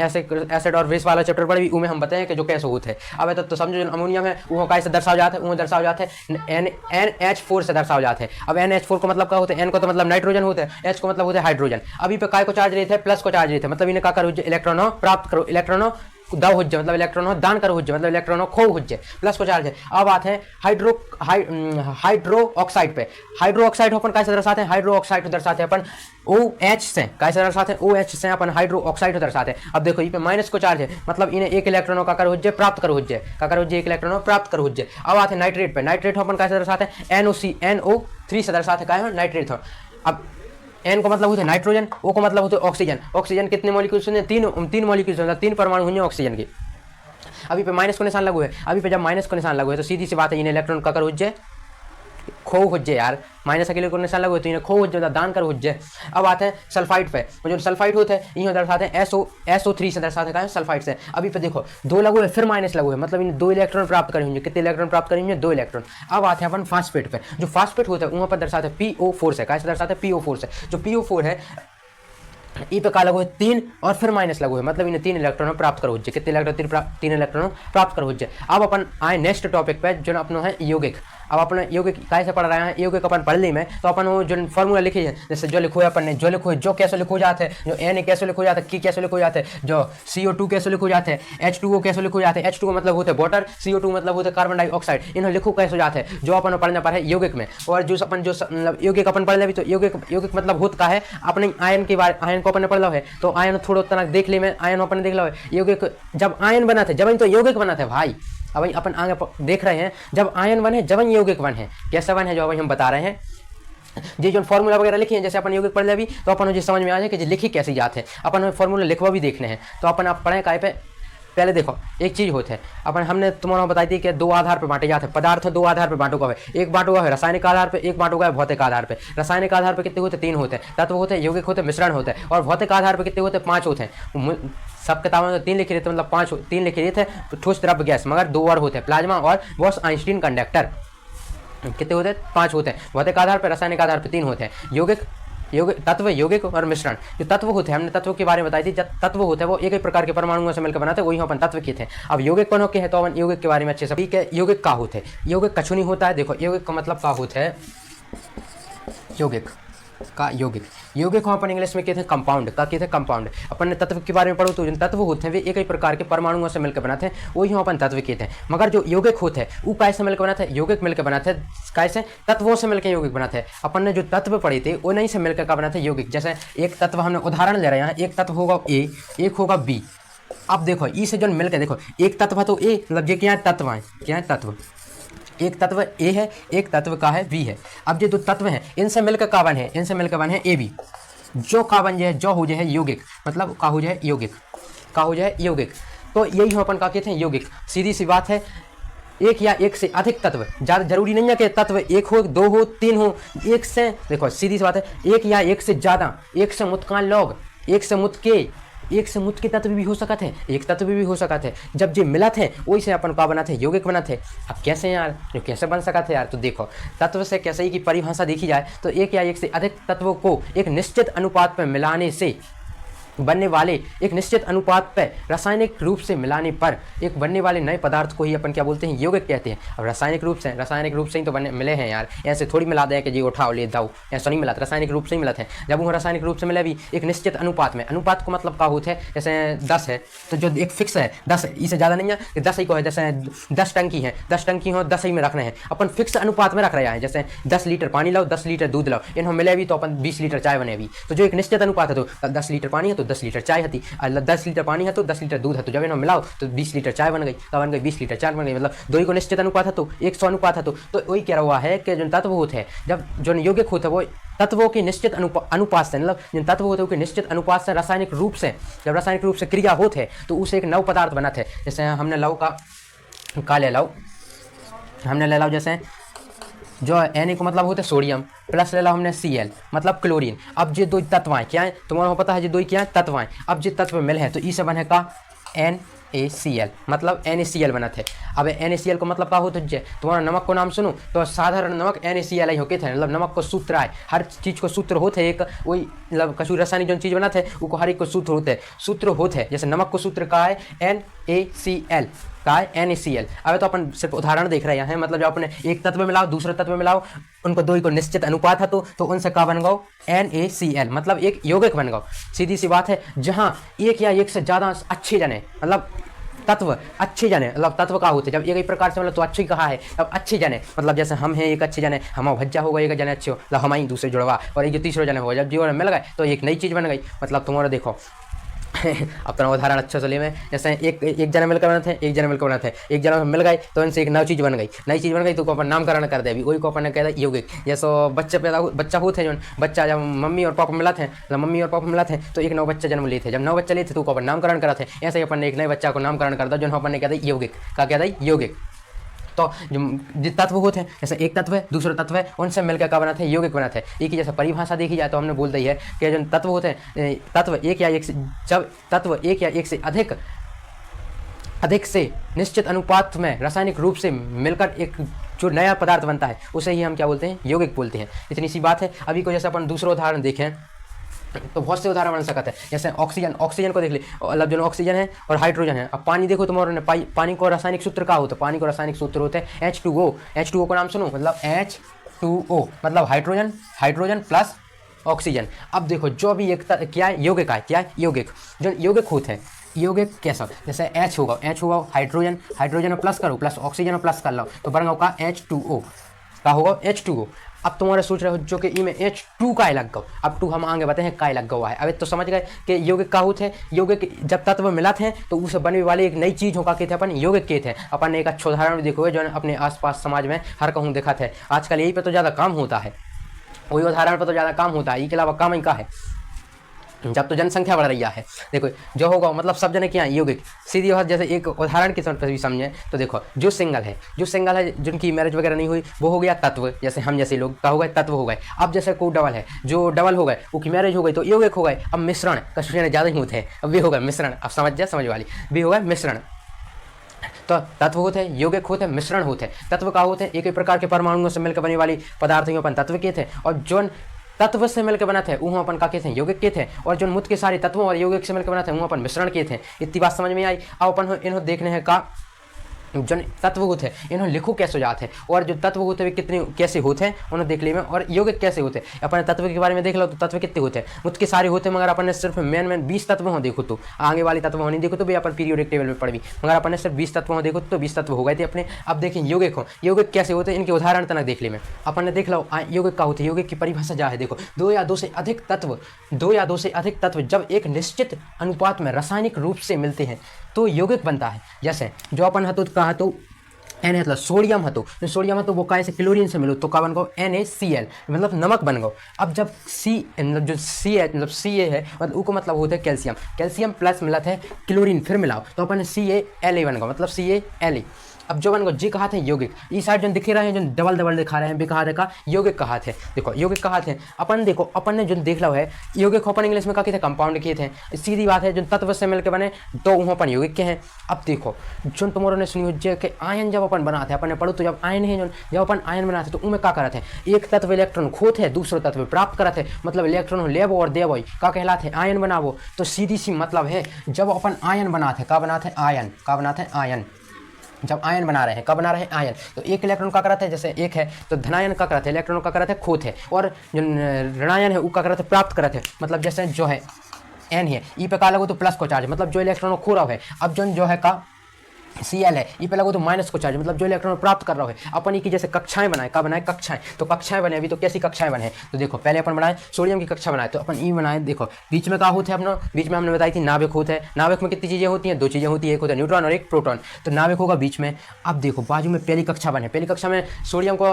एसिड और बेस वाला चैप्टर पढ़ भी उनमें हम बताएं कि जो कैसे होते हैं। अब तो समझो जो अमोनियम है वो कैसे दर्शाया जाता है, वो दर्शाया जाता है NH4 से दर्शाया जाता है। अब NH4 को मतलब क्या होता है, N को तो मतलब नाइट्रोजन होता है, H को मतलब होता है हाइड्रोजन। अभी पे काय को चार्ज रहते हैं प्लस को चार्ज रहते हैं मतलब इन्हें का करो इलेक्ट्रॉनों प्राप्त करो, इलेक्ट्रॉनों दाव हुज्जे मतलब इलेक्ट्रॉनों दान करो हुज्जे मतलब इलेक्ट्रॉनों खो हुज्जे प्लस को चार्ज है। अब आते हैं हाइड्रो ऑक्साइड पे, हाइड्रो ऑक्साइड अपन कैसे दर्शाते हैं, हाइड्रो ऑक्साइड दर्शाते हैं अपन OH से, कैसे दर्शाते हैं OH से अपन हाइड्रो ऑक्साइड दर्शाते हैं। अब देखो ये पे माइनस को चार्ज है मतलब इन्हें 1 इलेक्ट्रॉनों का कर हुज्जे प्राप्त कर हुज्जे, का कर हुज्जे 1 इलेक्ट्रॉनों प्राप्त कर हुज्जे। अब आते हैं नाइट्रेट पे, नाइट्रेट अपन कैसे दर्शाते हैं NO3 से दर्शाते हैं नाइट्रेट। अब N को मतलब होते हैं नाइट्रोजन, O को मतलब होते हैं ऑक्सीजन, ऑक्सीजन कितने मॉलिक्यूल्स हैं 3 मॉलिक्यूल्स मतलब 3 परमाणु हुए ऑक्सीजन के। अभी पे माइनस को निशान लगो है, अभी पे जब माइनस को निशान लगो है तो सीधी सी बात है इन्हें इलेक्ट्रॉन का कर हुज्जे खो हुज्जे यार, माइनस अकेले को निशान लगो तो इन्हें खो हुज्जे दान कर हुज्जे। अब आते हैं सल्फाइड पे, जो सल्फाइड होते हैं इन्हें दर्शाते हैं SO3 से दर्शाते हैं सल्फाइड से। अभी पे देखो 2 लगो है फिर माइनस लगो है मतलब इन्हें 2 इलेक्ट्रॉन प्राप्त करेंगे, कितने इलेक्ट्रॉन प्राप्त करेंगे 2 इलेक्ट्रॉन। अब आते हैं अपन फास्फेट पे, जो फास्फेट होता है वहाँ पर दर्शाते हैं PO4 से, कैसे दर्शाते हैं PO4 से। जो PO4 है ई पे का लगो है 3 और फिर माइनस लगो है मतलब इन्हें 3 इलेक्ट्रॉन प्राप्त कर हुज्जे, कितने इलेक्ट्रॉन 3 इलेक्ट्रॉन प्राप्त कर हुज्जे। अब अपन आए नेक्स्ट टॉपिक पे जो अपना है यौगिक। अब अपन यौगिक कैसे पढ़ रहे हैं, यौगिक अपन पढ़ ली में तो अपन वो जो फॉर्मूला लिखी है जैसे जो लिखो है अपन ने, जो लिखो है जो कैसे लिखो जाते हैं, जो Na कैसे लिखो जाते हैं, की कैसे लिखो जाते हैं, जो CO2 कैसे लिखो जाते हैं, H2O कैसे लिखो जाते हैं, H2O मतलब होते हैं वाटर, CO2 मतलब होते हैं कार्बन डाइऑक्साइड, इन्हें लिखो कैसे जाते हैं जो अपन पढ़ना पड़ा है यौगिक में। और जो अपन जो मतलब यौगिक अपन पढ़ ले भी तो यौगिक मतलब होता है अपने आयन के बारे, आयन को अपन पढ़ लो है तो आयन थोड़ा उतना देख ले में, आयन अपन देख लो है यौगिक जब आयन बना थे जब तो यौगिक बना थे भाई। अब अपन आगे देख रहे हैं जब आयन बने जब यौगिक बन है, कैसा बन है जो अभी हम बता रहे हैं। जी जो फॉर्मूला वगैरह लिखे हैं जैसे अपन यौगिक पढ़ ले भी तो अपन मुझे समझ में आ जाए कि जी लिखी कैसी जाते हैं, अपन फॉर्मूला लिखवा भी देखने हैं। तो अपन आप पढ़ें काय पे, पहले देखो एक चीज़ होते है अपन हमने तुम्हारा बताई थी कि 2 आधार पर बांटे जाते हैं पदार्थ, 2 आधार पर बांटो का है, एक बांटो का है रासायनिक आधार पर, एक बांटो का है भौतिक आधार पर। रासायनिक आधार पर कितने होते हैं 3 होते हैं, तत्व होते हैं, यौगिक होते हैं, मिश्रण होते हैं। और भौतिक आधार पर कितने होते हैं 5 होते हैं। सब किताबों में 3 लिखे रहते मतलब 3 लिखे रहते हैं ठोस द्रव्य गैस, मगर 2 और होते हैं प्लाज्मा और बोस-आइंस्टीन कंडक्टर। कितने होते हैं 5 होते हैं। भौतिक आधार पर, रासायनिक आधार पर 3 होते हैं। यौगिक तत्व, यौगिक और मिश्रण। जो तत्व होते हैं हमने तत्व के बारे में बताई थी, जब तत्व होते हैं वो एक ही प्रकार के परमाणुओं से मिलकर बनाते हैं, वही अपन तत्व किए थे। अब यौगिक कौन के हैं तो अपन यौगिक के बारे में अच्छे से, ठीक है। यौगिक का होते हैं, यौगिक कछु नहीं होता है। देखो यौगिक का मतलब का होता है, यौगिक का यौगिक यौगिक हम अपन इंग्लिश में कहते हैं कंपाउंड, का कहते हैं कंपाउंड। अपन ने तत्व के बारे में पढ़ो तो जो तत्व होते हैं वे एक ही प्रकार के परमाणुओं से मिलकर बनाते हैं, वही हम अपन तत्व कहते हैं। मगर जो यौगिक होते हैं वो कैसे मिलकर बनाते हैं, यौगिक मिलकर बनाते हैं कैसे, तत्वों से मिलकर यौगिक बनाते हैं। अपन ने जो तत्व पढ़े थे वो नहीं से मिलकर का बनाते हैं यौगिक। जैसे एक तत्व हमने उदाहरण ले रहे हैं, एक तत्व होगा ए, एक होगा बी। अब देखो ई से जो मिलकर देखो एक तत्व है तो ए, मतलब ये क्या है, तत्व है, क्या है, तत्व। एक तत्व ए है, एक तत्व का है बी है। अब ये दो तत्व हैं इनसे मिलकर का बन है, इनसे मिलकर बन है ए बी। जो का बन जाए, जो हो जाए यौगिक, मतलब का हो जाए यौगिक, का हो जाए यौगिक। तो यही हम अपन का कहते हैं यौगिक। सीधी सी बात है, एक या एक से अधिक तत्व, ज़्यादा जरूरी नहीं है कि तत्व एक हो, दो हो, तीन हो, एक से, देखो सीधी सी बात है, एक या एक से ज़्यादा, एक से मुतकान लोग, एक से मुत के तत्व भी हो सकते हैं, एक तत्व भी हो सकते हैं। जब जे मिला थे वही से अपन का बना थे, यौगिक बना थे। अब कैसे यार, जो कैसे बन सका थे यार, तो देखो तत्व से कैसे ही की परिभाषा देखी जाए तो एक या एक से अधिक तत्वों को एक निश्चित अनुपात पर मिलाने से बनने वाले, एक निश्चित अनुपात पर रासायनिक रूप से मिलाने पर एक बनने वाले नए पदार्थ को ही अपन क्या बोलते हैं, यौगिक कहते हैं। अब रासायनिक रूप से ही तो बने मिले हैं यार, ऐसे थोड़ी मिला दें कि जी उठाओ ले दाओ, ऐसा नहीं मिला, रासायनिक रूप से ही मिला थे। जब वो रासायनिक रूप से मिले भी एक निश्चित अनुपात में, अनुपात को मतलब का होता है, जैसे 10 है तो जो एक फिक्स है 10, इससे ज़्यादा नहीं है कि 10 ही को है। जैसे 10 टंकी है, 10 टंकी हो 10 ही में रखना है, अपन फिक्स अनुपात में रख रहे हैं। जैसे 10 लीटर पानी लाओ, 10 लीटर दूध लाओ, इन्हों मिले भी तो अपन 20 लीटर चाय बने भी। तो जो एक निश्चित अनुपात है, तो 10 लीटर पानी है तो 10 लीटर चाय होती, 10 लीटर पानी है तो 10 लीटर दूध है, तो जब इन्हों मिलाओ तो 20 लीटर चाय बन गई, तो बन गई 20 लीटर चाय बन गई। मतलब दो ही को निश्चित अनुपात है तो 100 अनुपात है। तो वही कह रहा हुआ है कि जो तत्व होते हैं, जब जो यौगिक होता है वो तत्वों के निश्चित अनुपात से, मतलब जिन तत्व होते हैं उनके निश्चित अनुपात से रासायनिक रूप से, जब रासायनिक रूप से क्रिया होते हैं तो उसे एक नव पदार्थ बनाते हैं। जैसे हमने लव का ले लाओ, हमने ले लाओ जैसे जो Na को मतलब होते हैं सोडियम, प्लस ले लो हमने Cl मतलब क्लोरीन। अब जो दो तत्व क्या है तुम्हारा पता है, जो दो क्या है तत्व हैं। अब जो तत्व मिले हैं तो ई से बने का NaCl, मतलब NaCl बना थे। अब NaCl को मतलब का हो तो तुम्हारा नमक को नाम सुनो तो साधारण नमक NaCl ही होके थे, मतलब नमक को सूत्र आए, हर चीज़ को सूत्र होते एक, वही मतलब कछु रासायनिक जो चीज़ बना थे वो हर एक को सूत्र होते हैं। जैसे नमक को सूत्र का है NaCl, का है NaCl। अब तो अपन सिर्फ उदाहरण देख रहे हैं, मतलब जो अपने एक तत्व मिलाओ दूसरे तत्व मिलाओ, उनको दो ही को निश्चित अनुपात है तो उनसे का बन गो NaCl, मतलब एक यौगिक बन गो। सीधी सी बात है, जहाँ एक या एक से ज़्यादा अच्छे जने, मतलब तत्व अच्छे जने, मतलब तत्व का होते जब एक ही प्रकार से, मतलब तो अच्छे कहा है, अब अच्छे जने मतलब जैसे हम हैं एक अच्छे जने, हम भज्जा होगा एक जने अच्छे हो, मतलब हम ही दूसरे जुड़वा, और एक जो तीसरे जने होगा, जब जीवन मिल गए तो एक नई चीज़ बन गई। मतलब तुम्हारा देखो अपना उदाहरण अच्छा चले में, जैसे एक जना मिलकर बनाते हैं, एक जना मिलकर बनाते हैं, एक जना मिल गए तो इनसे एक नई चीज़ बन गई, तो अपन नामकरण कर दे अभी, वही को अपन कहता है यौगिक। जैसे बच्चा होते हैं, जो बच्चा जब मम्मी और पापा मिलाते हैं, मतलब मम्मी और पापा मिलाते हैं तो एक नौ बच्चा जन्म लेते हैं, जब नौ बच्चे लेते तो अपन नामकरण कराते हैं। ऐसे ही अपन ने एक नए बच्चा को नामकरण कर दिया, जो अपन ने कहता है यौगिक, का कहता है यौगिक। तो जो तत्व होते हैं, जैसे एक तत्व है दूसरा तत्व है, उनसे मिलकर क्या बनाते हैं, यौगिक बनाते हैं। एक ही जैसे परिभाषा देखी जाए तो हमने बोल दी है कि जो तत्व होते हैं, तत्व एक या एक से, जब तत्व एक या एक से अधिक से निश्चित अनुपात में रासायनिक रूप से मिलकर एक जो नया पदार्थ बनता है उसे ही हम क्या बोलते हैं, यौगिक बोलते हैं। इतनी सी बात है। अभी को जैसे अपन दूसरा उदाहरण देखें तो बहुत से उदाहरण बन सकते हैं। जैसे ऑक्सीजन को देख ले, मतलब जो ऑक्सीजन है और हाइड्रोजन है। अब पानी देखो तुम्हारे, पानी को रासायनिक सूत्र का होता है, पानी को रासायनिक सूत्र होते हैं H2O। H2O को नाम सुनो, मतलब H2O मतलब हाइड्रोजन प्लस ऑक्सीजन। अब देखो जो भी एक क्या है, यौगिक है, क्या है यौगिक। जो यौगिक होते हैं, यौगिक कैसा, जैसे H होगा हाइड्रोजन में प्लस करो, प्लस ऑक्सीजन में प्लस कर लो तो बन होगा H2O, का होगा H2O। अब तुम्हारे सोच रहे हो जो कि ई में H2 का लग गो, अब 2 हम आगे बताएं का लग हुआ है। अब तो समझ गए कि यौगिक का होते हैं। यौगिक जब तत्व मिला थे तो उसे बनने वाले एक नई चीज़ होगा कहते हैं अपन यौगिक के थे। अपन ने एक अच्छा उदाहरण भी देखो है जो अपने आसपास समाज में हर कहूँ देखा थे। आजकल यही पे तो ज़्यादा काम होता है, वही उदाहरण पर तो ज़्यादा काम होता है, इसके अलावा काम ही का है जब तो जनसंख्या बढ़ रही है। देखो जो होगा मतलब सब जने क्या यौगिक। सीधी बात, जैसे एक उदाहरण के तौर पर भी समझें तो देखो जो सिंगल है जिनकी मैरिज वगैरह नहीं हुई वो हो गया तत्व, जैसे हम जैसे लोग का हो गए तत्व हो गए। अब जैसे कोई डबल है, जो डबल हो गए उनकी मैरिज हो गई तो यौगिक हो गए। अब मिश्रण कष्ट ज़्यादा ही होते हैं, अब भी हो गए मिश्रण। अब समझ वाली भी हो गए मिश्रण। तो तत्व होते हैं, यौगिक होते हैं, मिश्रण होते हैं। तत्व का होते हैं एक ही प्रकार के परमाणुओं से मिलकर बनने वाली पदार्थ ही अपन तत्व के थे, और जो तत्व से मिलकर बना थे वो अपन का कहते हैं यौगिक के थे, और जो मुद के सारे तत्वों और यौगिक से मिलकर बना थे वो अपन मिश्रण के थे। इतनी बात समझ में आई। अब अपन इन्हों देखने हैं का जो तत्व होते हैं इन्होंने लिखो कैसे जाते हैं, और जो तत्व होते हैं वे कितने कैसे होते हैं उन्हें देख लिए में, और यौगिक कैसे होते हैं अपने तत्व के बारे में देख लो तो तत्व कितने होते हैं, मुझके सारे होते हैं, मगर अपन ने सिर्फ मेन 20 तत्व हो देखो तो आगे वाले तत्व हो नहीं देखो तो भी अपन पीरियोडिक टेबल में पढ़ भी, मगर अपन ने सिर्फ 20 तत्व हो देखो तो 20 तत्व हो गए थे अपने। अब देखें यौगिक हो, यौगिक कैसे होते हैं इनके उदाहरण तक देख ले में, अपन ने देख लो यौगिक का होते हैं, यौगिक की परिभाषा क्या है देखो, दो या दो से अधिक तत्व जब एक निश्चित अनुपात में रासायनिक रूप से मिलते हैं तो यौगिक बनता है। जैसे जो अपन हतो कहा तो एन मतलब सोडियम हतो, जो सोडियम हतो वो काय से क्लोरीन से मिलो तो का बन गो NaCl मतलब नमक बन गो। अब जब सी मतलब जो सी है मतलब Ca है मतलब ऊ को मतलब होता है कैल्शियम, कैल्शियम प्लस मिला है क्लोरीन फिर मिलाओ तो अपन CaLa बन गो मतलब CaLa। अब जो बन गो जी कहा थे यौगिक, इस साइड जो दिख रहे हैं जो डबल दिखा रहे हैं भी कहा था यौगिक कहा थे, देखो यौगिक कहा थे अपन देखो अपन ने जो देख लो है यौगिक अपन इंग्लिश में कहा थे कंपाउंड किए थे, सीधी बात है जो तत्व से मिलकर बने तो वहाँ अपन यौगिक के हैं। अब देखो जो तुम्हारों ने सुनी हो कि आयन जब अपन बनाते हैं अपन ने पढ़ो तो जब आयन है जब अपन आयन बनाते तो उनमें क्या करते हैं एक तत्व इलेक्ट्रॉन खोते हैं दूसरे तत्व प्राप्त करते हैं, मतलब इलेक्ट्रॉन लेवो और देवो का कहलाते हैं आयन बनावो। तो सीधी सी मतलब है जब अपन आयन बनाते हैं का बनाते हैं आयन, का बनाते हैं आयन, जब आयन बना रहे हैं कब बना रहे हैं आयन तो एक इलेक्ट्रॉन का कराते हैं, जैसे एक है तो धनायन का कराते हैं इलेक्ट्रॉन का कराते हैं खोते हैं, और जो ऋणायन है वो का कराते हैं प्राप्त कराते हैं, मतलब जैसे जो है एन है ई पे का लगो तो प्लस को चार्ज मतलब जो इलेक्ट्रॉन खो रहा है, अब जो है का Cl है ई पे लगो तो माइनस को चार्ज मतलब जो इलेक्ट्रॉन प्राप्त कर रहा है। अपन की जैसे कक्षाएं बनाए का बनाए कक्षाएं, तो कक्षाएं बने अभी तो कैसी कक्षाएं बने तो देखो पहले अपन बनाए सोडियम की कक्षा बनाए तो अपन ई बनाए, देखो बीच में क्या होते हैं अपना बीच में हमने बताई थी नाभिक होता है, नाभिक में कितनी चीज़ें होती हैं दो चीज़ें होती है, एक होता है न्यूट्रॉन और एक प्रोटॉन, तो नाभिक होगा बीच में। अब देखो बाजू में पहली कक्षा बने, पहली कक्षा में सोडियम को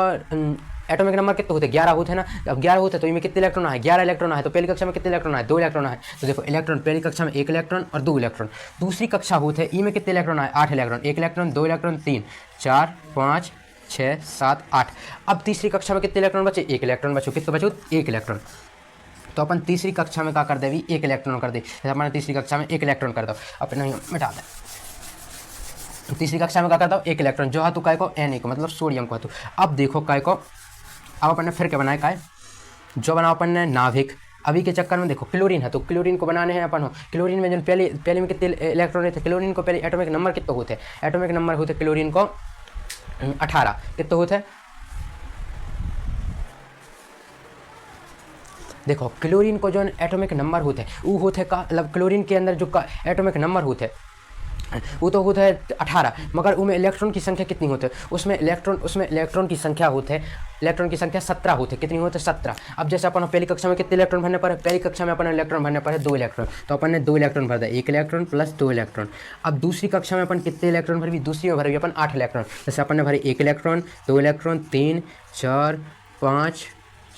एटॉमिक नंबर कितने होते हैं 11 होते हैं ना, अब 11 होते हैं तो इनमें कितने इलेक्ट्रॉन है 11 इलेक्ट्रॉन है, तो पहली कक्षा में कितने इलेक्ट्रॉन है 2 इलेक्ट्रॉन है, तो देखो इलेक्ट्रॉन पहली कक्षा में 1 इलेक्ट्रॉन और 2 इलेक्ट्रॉन। दूसरी कक्षा होते हैं ई में कितने इलेक्ट्रॉन है 8 इलेक्ट्रॉन, 1 इलेक्ट्रॉन 2 इलेक्ट्रॉन 3 4 5 6 7 8। अब तीसरी कक्षा में कितने इलेक्ट्रॉन बचे 1 इलेक्ट्रॉन बचो, कितने बचो 1 इलेक्ट्रॉन, तो अपन तीसरी कक्षा में क्या कर दे अभी 1 इलेक्ट्रॉन कर दे, जैसे अपने तीसरी कक्षा में 1 इलेक्ट्रॉन कर दो अपने मिटा दे, तीसरी कक्षा में क्या करता हूँ 1 इलेक्ट्रॉन जो है तो काय को Na को मतलब सोडियम को है। तो अब देखो काय को अब अपन ने फिर क्या बनाया काय जो बनाओ अपन ने नाभिक, अभी के चक्कर में देखो क्लोरीन है तो क्लोरीन को बनाने हैं अपन हो, क्लोरीन में जो पहले में कितने इलेक्ट्रॉन रहते क्लोरीन को पहले एटॉमिक नंबर कितने होते हैं एटॉमिक नंबर होते क्लोरीन को 18 कितने होते हैं, देखो क्लोरीन को जो एटॉमिक नंबर होते हैं वो होते का मतलब क्लोरीन के अंदर जो एटॉमिक नंबर होते हैं वो तो होता है 18, मगर उसमें इलेक्ट्रॉन की संख्या कितनी होती है उसमें इलेक्ट्रॉन की संख्या होती है इलेक्ट्रॉन की संख्या 17 होती है, कितनी होती है 17। अब जैसे अपन पहली कक्षा में कितने इलेक्ट्रॉन भरने पर, पहली कक्षा में अपन इलेक्ट्रॉन भरने पर है 2 इलेक्ट्रॉन, तो अपन ने 2 इलेक्ट्रॉन भर दिया 1 इलेक्ट्रॉन प्लस 2 इलेक्ट्रॉन। अब दूसरी कक्षा में अपन कितने इलेक्ट्रॉन भरी, दूसरी में भरी अपन 8 इलेक्ट्रॉन, जैसे अपन ने भरे 1 इलेक्ट्रॉन 2 इलेक्ट्रॉन 3 4 5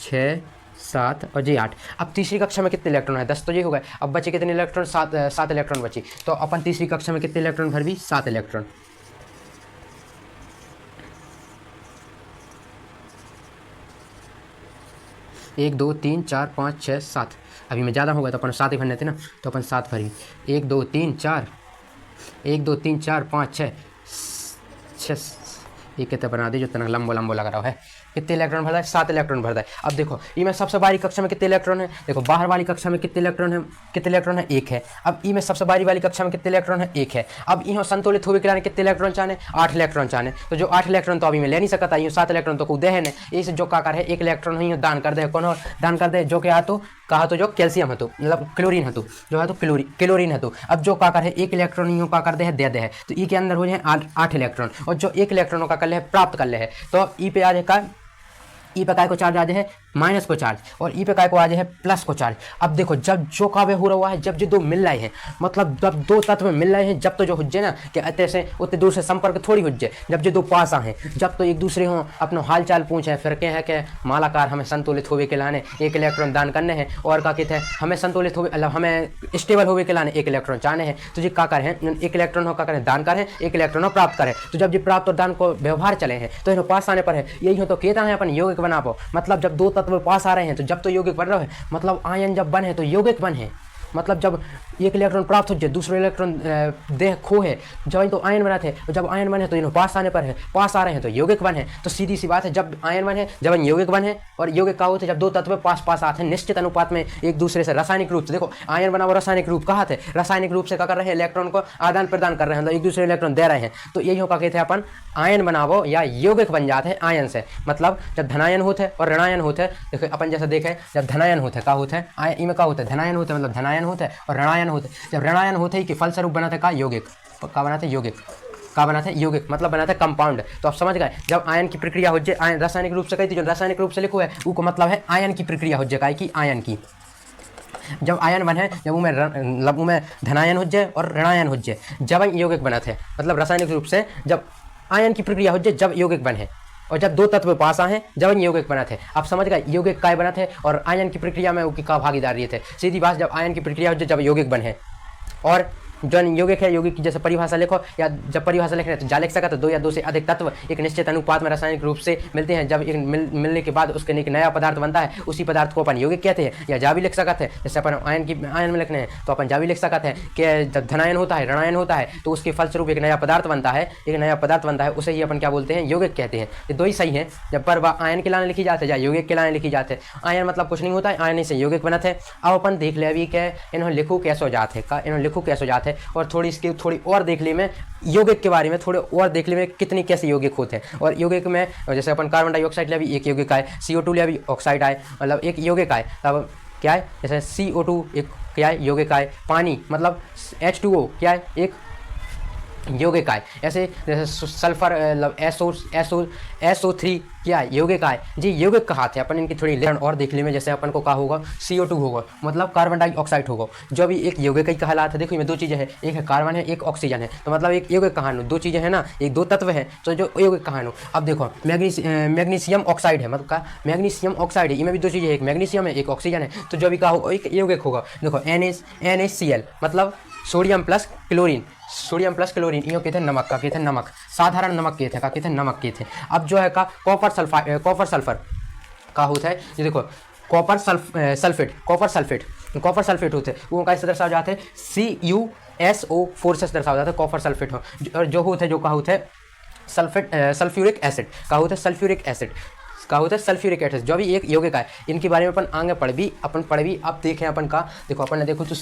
6 7 और जी 8। अब तीसरी कक्षा में कितने इलेक्ट्रॉन है 10 तो ये हो गए, अब बचे कितने इलेक्ट्रॉन 7 इलेक्ट्रॉन बची, तो अपन तीसरी कक्षा में कितने इलेक्ट्रॉन भर भी 7 इलेक्ट्रॉन। एक 2 3 4 5 6 7, अभी में ज़्यादा होगा तो अपन 7 ही भरने थे ना, तो अपन 7 भरी 1 2 3 4 1 2 3 4 5 6 ये कितने बना दी जो इतना लंबो लग रहा है, कितने इलेक्ट्रॉन भरता है 7 इलेक्ट्रॉन भरता है। अब देखो ई में सबसे बाहरी कक्षा में कितने इलेक्ट्रॉन है, देखो बाहर वाली कक्षा में कितने इलेक्ट्रॉन है 1 है। अब ई में सबसे बाहरी वाली कक्षा में कितने इलेक्ट्रॉन है 1 है। अब यहाँ संतुलित होने के लिए कितने इलेक्ट्रॉन चाहे 8 इलेक्ट्रॉन चाहे, तो जो 8 इलेक्ट्रॉन तो अभी में ले नहीं सकता, यूँ 7 इलेक्ट्रॉन तो कूदे है नहीं, इस जो काकर है 1 इलेक्ट्रॉन ही दान कर दे, कौन दान कर दे जो क्या तो कहा तो जो कैल्शियम है तो मतलब क्लोरीन है तो जो है तो क्लोरीन है तो। अब जो काकर है 1 इलेक्ट्रॉन यूँ काकर दे है दे है, तो ई के अंदर हो जाए 8 इलेक्ट्रॉन, और जो 1 इलेक्ट्रॉनों का कर ले प्राप्त कर ले है, तो ई पे आ जाएगा ई पे काय को चार्ज आ जाए माइनस को चार्ज, और ई पे काय को आ जाए प्लस को चार्ज। अब देखो जब जो काव्य हो रहा है जब जो दो मिल रहे हैं, मतलब जब 2 तत्व मिल रहे हैं जब तो जो हो जाए ना कि अतः से उतने दूर से संपर्क थोड़ी हो जाए, जब जो 2 पास आए जब तो एक दूसरे हों अपना हाल चाल पूछे फिर के है कि मालाकार हमें संतुलित होवे के लाने 1 इलेक्ट्रॉन दान करने हैं, और क्या कहते हैं हमें संतुलित होवे मतलब हमें स्टेबल होवे के लाने 1 इलेक्ट्रॉन चाहने हैं, तो जी का कर हैं 1 इलेक्ट्रॉन हो का करें दान करें 1 इलेक्ट्रॉन प्राप्त करें, तो जब जी प्राप्त और दान को व्यवहार चले हैं तो इन्हों पास आने पर है यही हो तो कहता है अपन यौगिक बना पाओ, मतलब जब 2 तत्व पास आ रहे हैं तो जब तो यौगिक बन रहा है, मतलब आयन जब बने तो यौगिक बने, मतलब जब एक इलेक्ट्रॉन प्राप्त हो जाए, दूसरा इलेक्ट्रॉन देह खो है, जब तो आयन बना थे, जब आयन बन है तो इन पास आने पर है, पास आ रहे हैं तो यौगिक बन है। तो सीधी सी बात है, जब आयन बन है जब यौगिक बन है, और यौगिक का होते जब दो तत्व पास पास आते हैं निश्चित अनुपात में एक दूसरे से रासायनिक रूप से। देखो आयन बना हुआ रासायनिक रूप कहा थे, रासायनिक रूप से क्या कर रहे हैं, इलेक्ट्रॉन को आदान प्रदान कर रहे हैं, तो एक दूसरे इलेक्ट्रॉन दे रहे हैं। तो यही होगा कहते हैं अपन आयन बनावो या यौगिक बन जाते हैं आयन से। मतलब जब धनायन होते और ऋणायन होते, देखो अपन जैसे देखें जब धनायन होते क्या होते हैं, इनमें क्या होता है, धनायन होते मतलब धनायन होते और ऋणायन होते। जब ऋणायन होते ही कि फलस्वरूप बनाते का यौगिक, क्या बनाते यौगिक, क्या बनाते हैं यौगिक, मतलब बनाते कंपाउंड। तो आप समझ गए, जब आयन की प्रक्रिया हो जाए, आयन रासायनिक रूप से कहती जो रासायनिक रूप से लिखो है वो मतलब है आयन की प्रक्रिया हो जाए कि आयन की। जब आयन बने जब उनमें धनायन हो जाए और ऋणायन हो जाए, जब यौगिक बना थे, मतलब रासायनिक रूप से जब आयन की प्रक्रिया हो जाए जब यौगिक बने, और जब दो तत्व पास आए जब यौगिक बना थे। आप समझ गए, यौगिक काय बना थे और आयन की प्रक्रिया में उनकी का भागीदारी थे। सीधी बात, जब आयन की प्रक्रिया हो जाए जब यौगिक बने, और जो यौगिक है यौगिक की जैसे परिभाषा लिखो, या जब परिभाषा लिख रहे हैं तो जा लिख सकते, दो या दो से अधिक तत्व एक निश्चित अनुपात में रासायनिक रूप से मिलते हैं, जब एक मिलने के बाद उसके एक नया पदार्थ बनता है, उसी पदार्थ को अपन यौगिक कहते हैं। या जा भी लिख सकते हैं, जैसे अपन आयन में लिखने हैं तो अपन जा भी लिख सकते हैं कि जब धनायन होता है ऋणायन होता है तो उसके फलस्वरूप एक नया पदार्थ बनता है, एक नया पदार्थ बनता है, उसे ही अपन क्या बोलते हैं, यौगिक कहते हैं। ये दो ही सही है, जब पर आयन के लाने लिखी जाते हैं या यौगिक के लाने लिखी जाते हैं। आयन मतलब कुछ नहीं होता है, आयन से यौगिक बना थे। अब अपन देख ले अभी कि इन्होंने लिखो कैसे हो जाते हैं, इन्होंने लिखो कैसे हो जाते हैं, और थोड़ी इसकी थोड़ी और देख ली में यौगिक के बारे में, थोड़े और देख ली में कितनी कैसे यौगिक होते हैं। और यौगिक में जैसे अपन कार्बन डाइऑक्साइड ले भी एक यौगिक आए, CO2 ले भी ऑक्साइड आए, मतलब एक यौगिक आए। तब क्या है, जैसे CO2 एक क्या है यौगिक आए, पानी मतलब H2O क्या है एक यौगिक आए। ऐसे जैसे सल्फर मतलब SO3 क्या है यौगिक आए जी, यौगिक कहा थे। अपन इनकी थोड़ी लेन और देख ली में, जैसे अपन को कहा होगा CO2 होगा मतलब कार्बन डाइऑक्साइड होगा, जो भी एक यौगिक ही कहलाता है। देखो इसमें दो चीज़ें हैं, एक है कार्बन है एक ऑक्सीजन है, तो मतलब एक यौगिक कहानी, दो चीज़ें हैं ना, एक दो तत्व है तो जो यौगिक कहानी। अब देखो मैग्नीशियम ऑक्साइड है, मतलब का मैग्नीशियम ऑक्साइड है, इनमें भी दो चीज़ें है, एक मैग्नीशियम है एक ऑक्सीजन है, तो जो भी कहा होगा एक यौगिक होगा। देखो NaCl मतलब sodium plus chlorine, sodium plus chlorine यो कहते हैं नमक, का कहते हैं नमक, साधारण नमक कहते हैं, का कहते हैं नमक कहते हैं। अब जो है का कॉपर सल्फर का होता है, ये देखो कॉपर सल्फेट होते हैं, वो कैसे दर्शाए जाते हैं, CuSO4 से दर्शाया जाता है कॉपर सल्फेट हो। और जो होता है जो कहा होता है सल्फ्यूरिक एसिड का होता है, सल्फ्यूरिक एसिड का होता है, सल्फ्यूरिक एसिड जो भी एक यौगिक है। इनके बारे में अपन आगे पढ़ भी अब देखें अपन का। देखो अपन ने देखो तो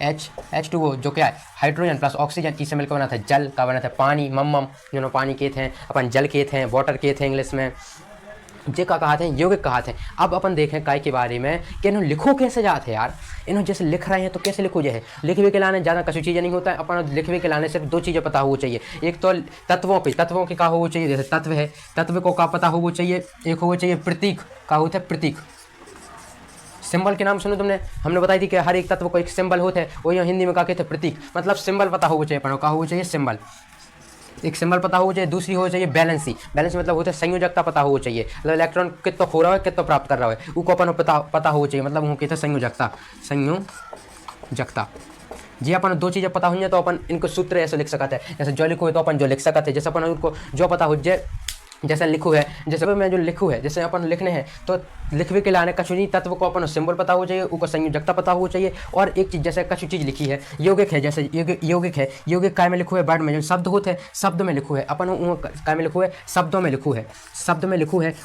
H2O जो क्या है हाइड्रोजन प्लस ऑक्सीजन, इससे मिलकर बना था जल, का बना था पानी, मम्मम जो पानी के थे, अपन जल के थे, वाटर के थे इंग्लिश में, जे का कहा थे यौगिक कहा थे। अब अपन देखें काय के बारे में कि इन्होंने लिखो कैसे जाते यार, इन्होंने जैसे लिख रहे हैं तो कैसे लिखो जो है, लिखवे के लाने ज़्यादा कछु चीज़ें नहीं होता है। अपन लिखवे के लाने सिर्फ दो चीज़ें पता हो चाहिए, एक तो तत्वों के का हो चाहिए, जैसे तत्व है तत्व को का पता हो चाहिए, एक हो चाहिए प्रतीक का होता है, प्रतीक सिंबल के नाम सुनो तुमने, हमने बताई थी कि हर एक तत्व को एक सिंबल होता है, वही हिंदी में क्या कहते हैं प्रतीक, मतलब सिंबल पता हो चाहिए अपन का हो चाहिए सिंबल, एक सिंबल पता हो चाहिए। दूसरी हो चाहिए बैलेंसी मतलब होता है संयोजकता पता हो चाहिए, मतलब इलेक्ट्रॉन कितना खो रहा है कितना प्राप्त कर रहा है वो अपन पता हो चाहिए, मतलब वो कहते हैं संयोजकता। जी अपन दो चीज़ें पता होंगे तो अपन इनको सूत्र ऐसे लिख सकते हैं, जैसे जो लिखो है तो अपन जो लिख सकते हैं, जैसे अपन उनको जो पता हो जाए, जैसे लिखू है, जैसे मैं जो लिखू है जैसे अपन लिखने हैं तो लिखवे के लाने कछु नहीं, तत्व को अपन सिंबल पता हो चाहिए, उसको संयोजकता पता हो चाहिए। और एक चीज़ जैसे कछु चीज़ लिखी है यौगिक है, जैसे यौगिक है, यौगिक काय में लिखू है वर्ड में, जो शब्द होते हैं शब्द में लिखू है, अपन काय में लिखू है शब्दों में लिखू है,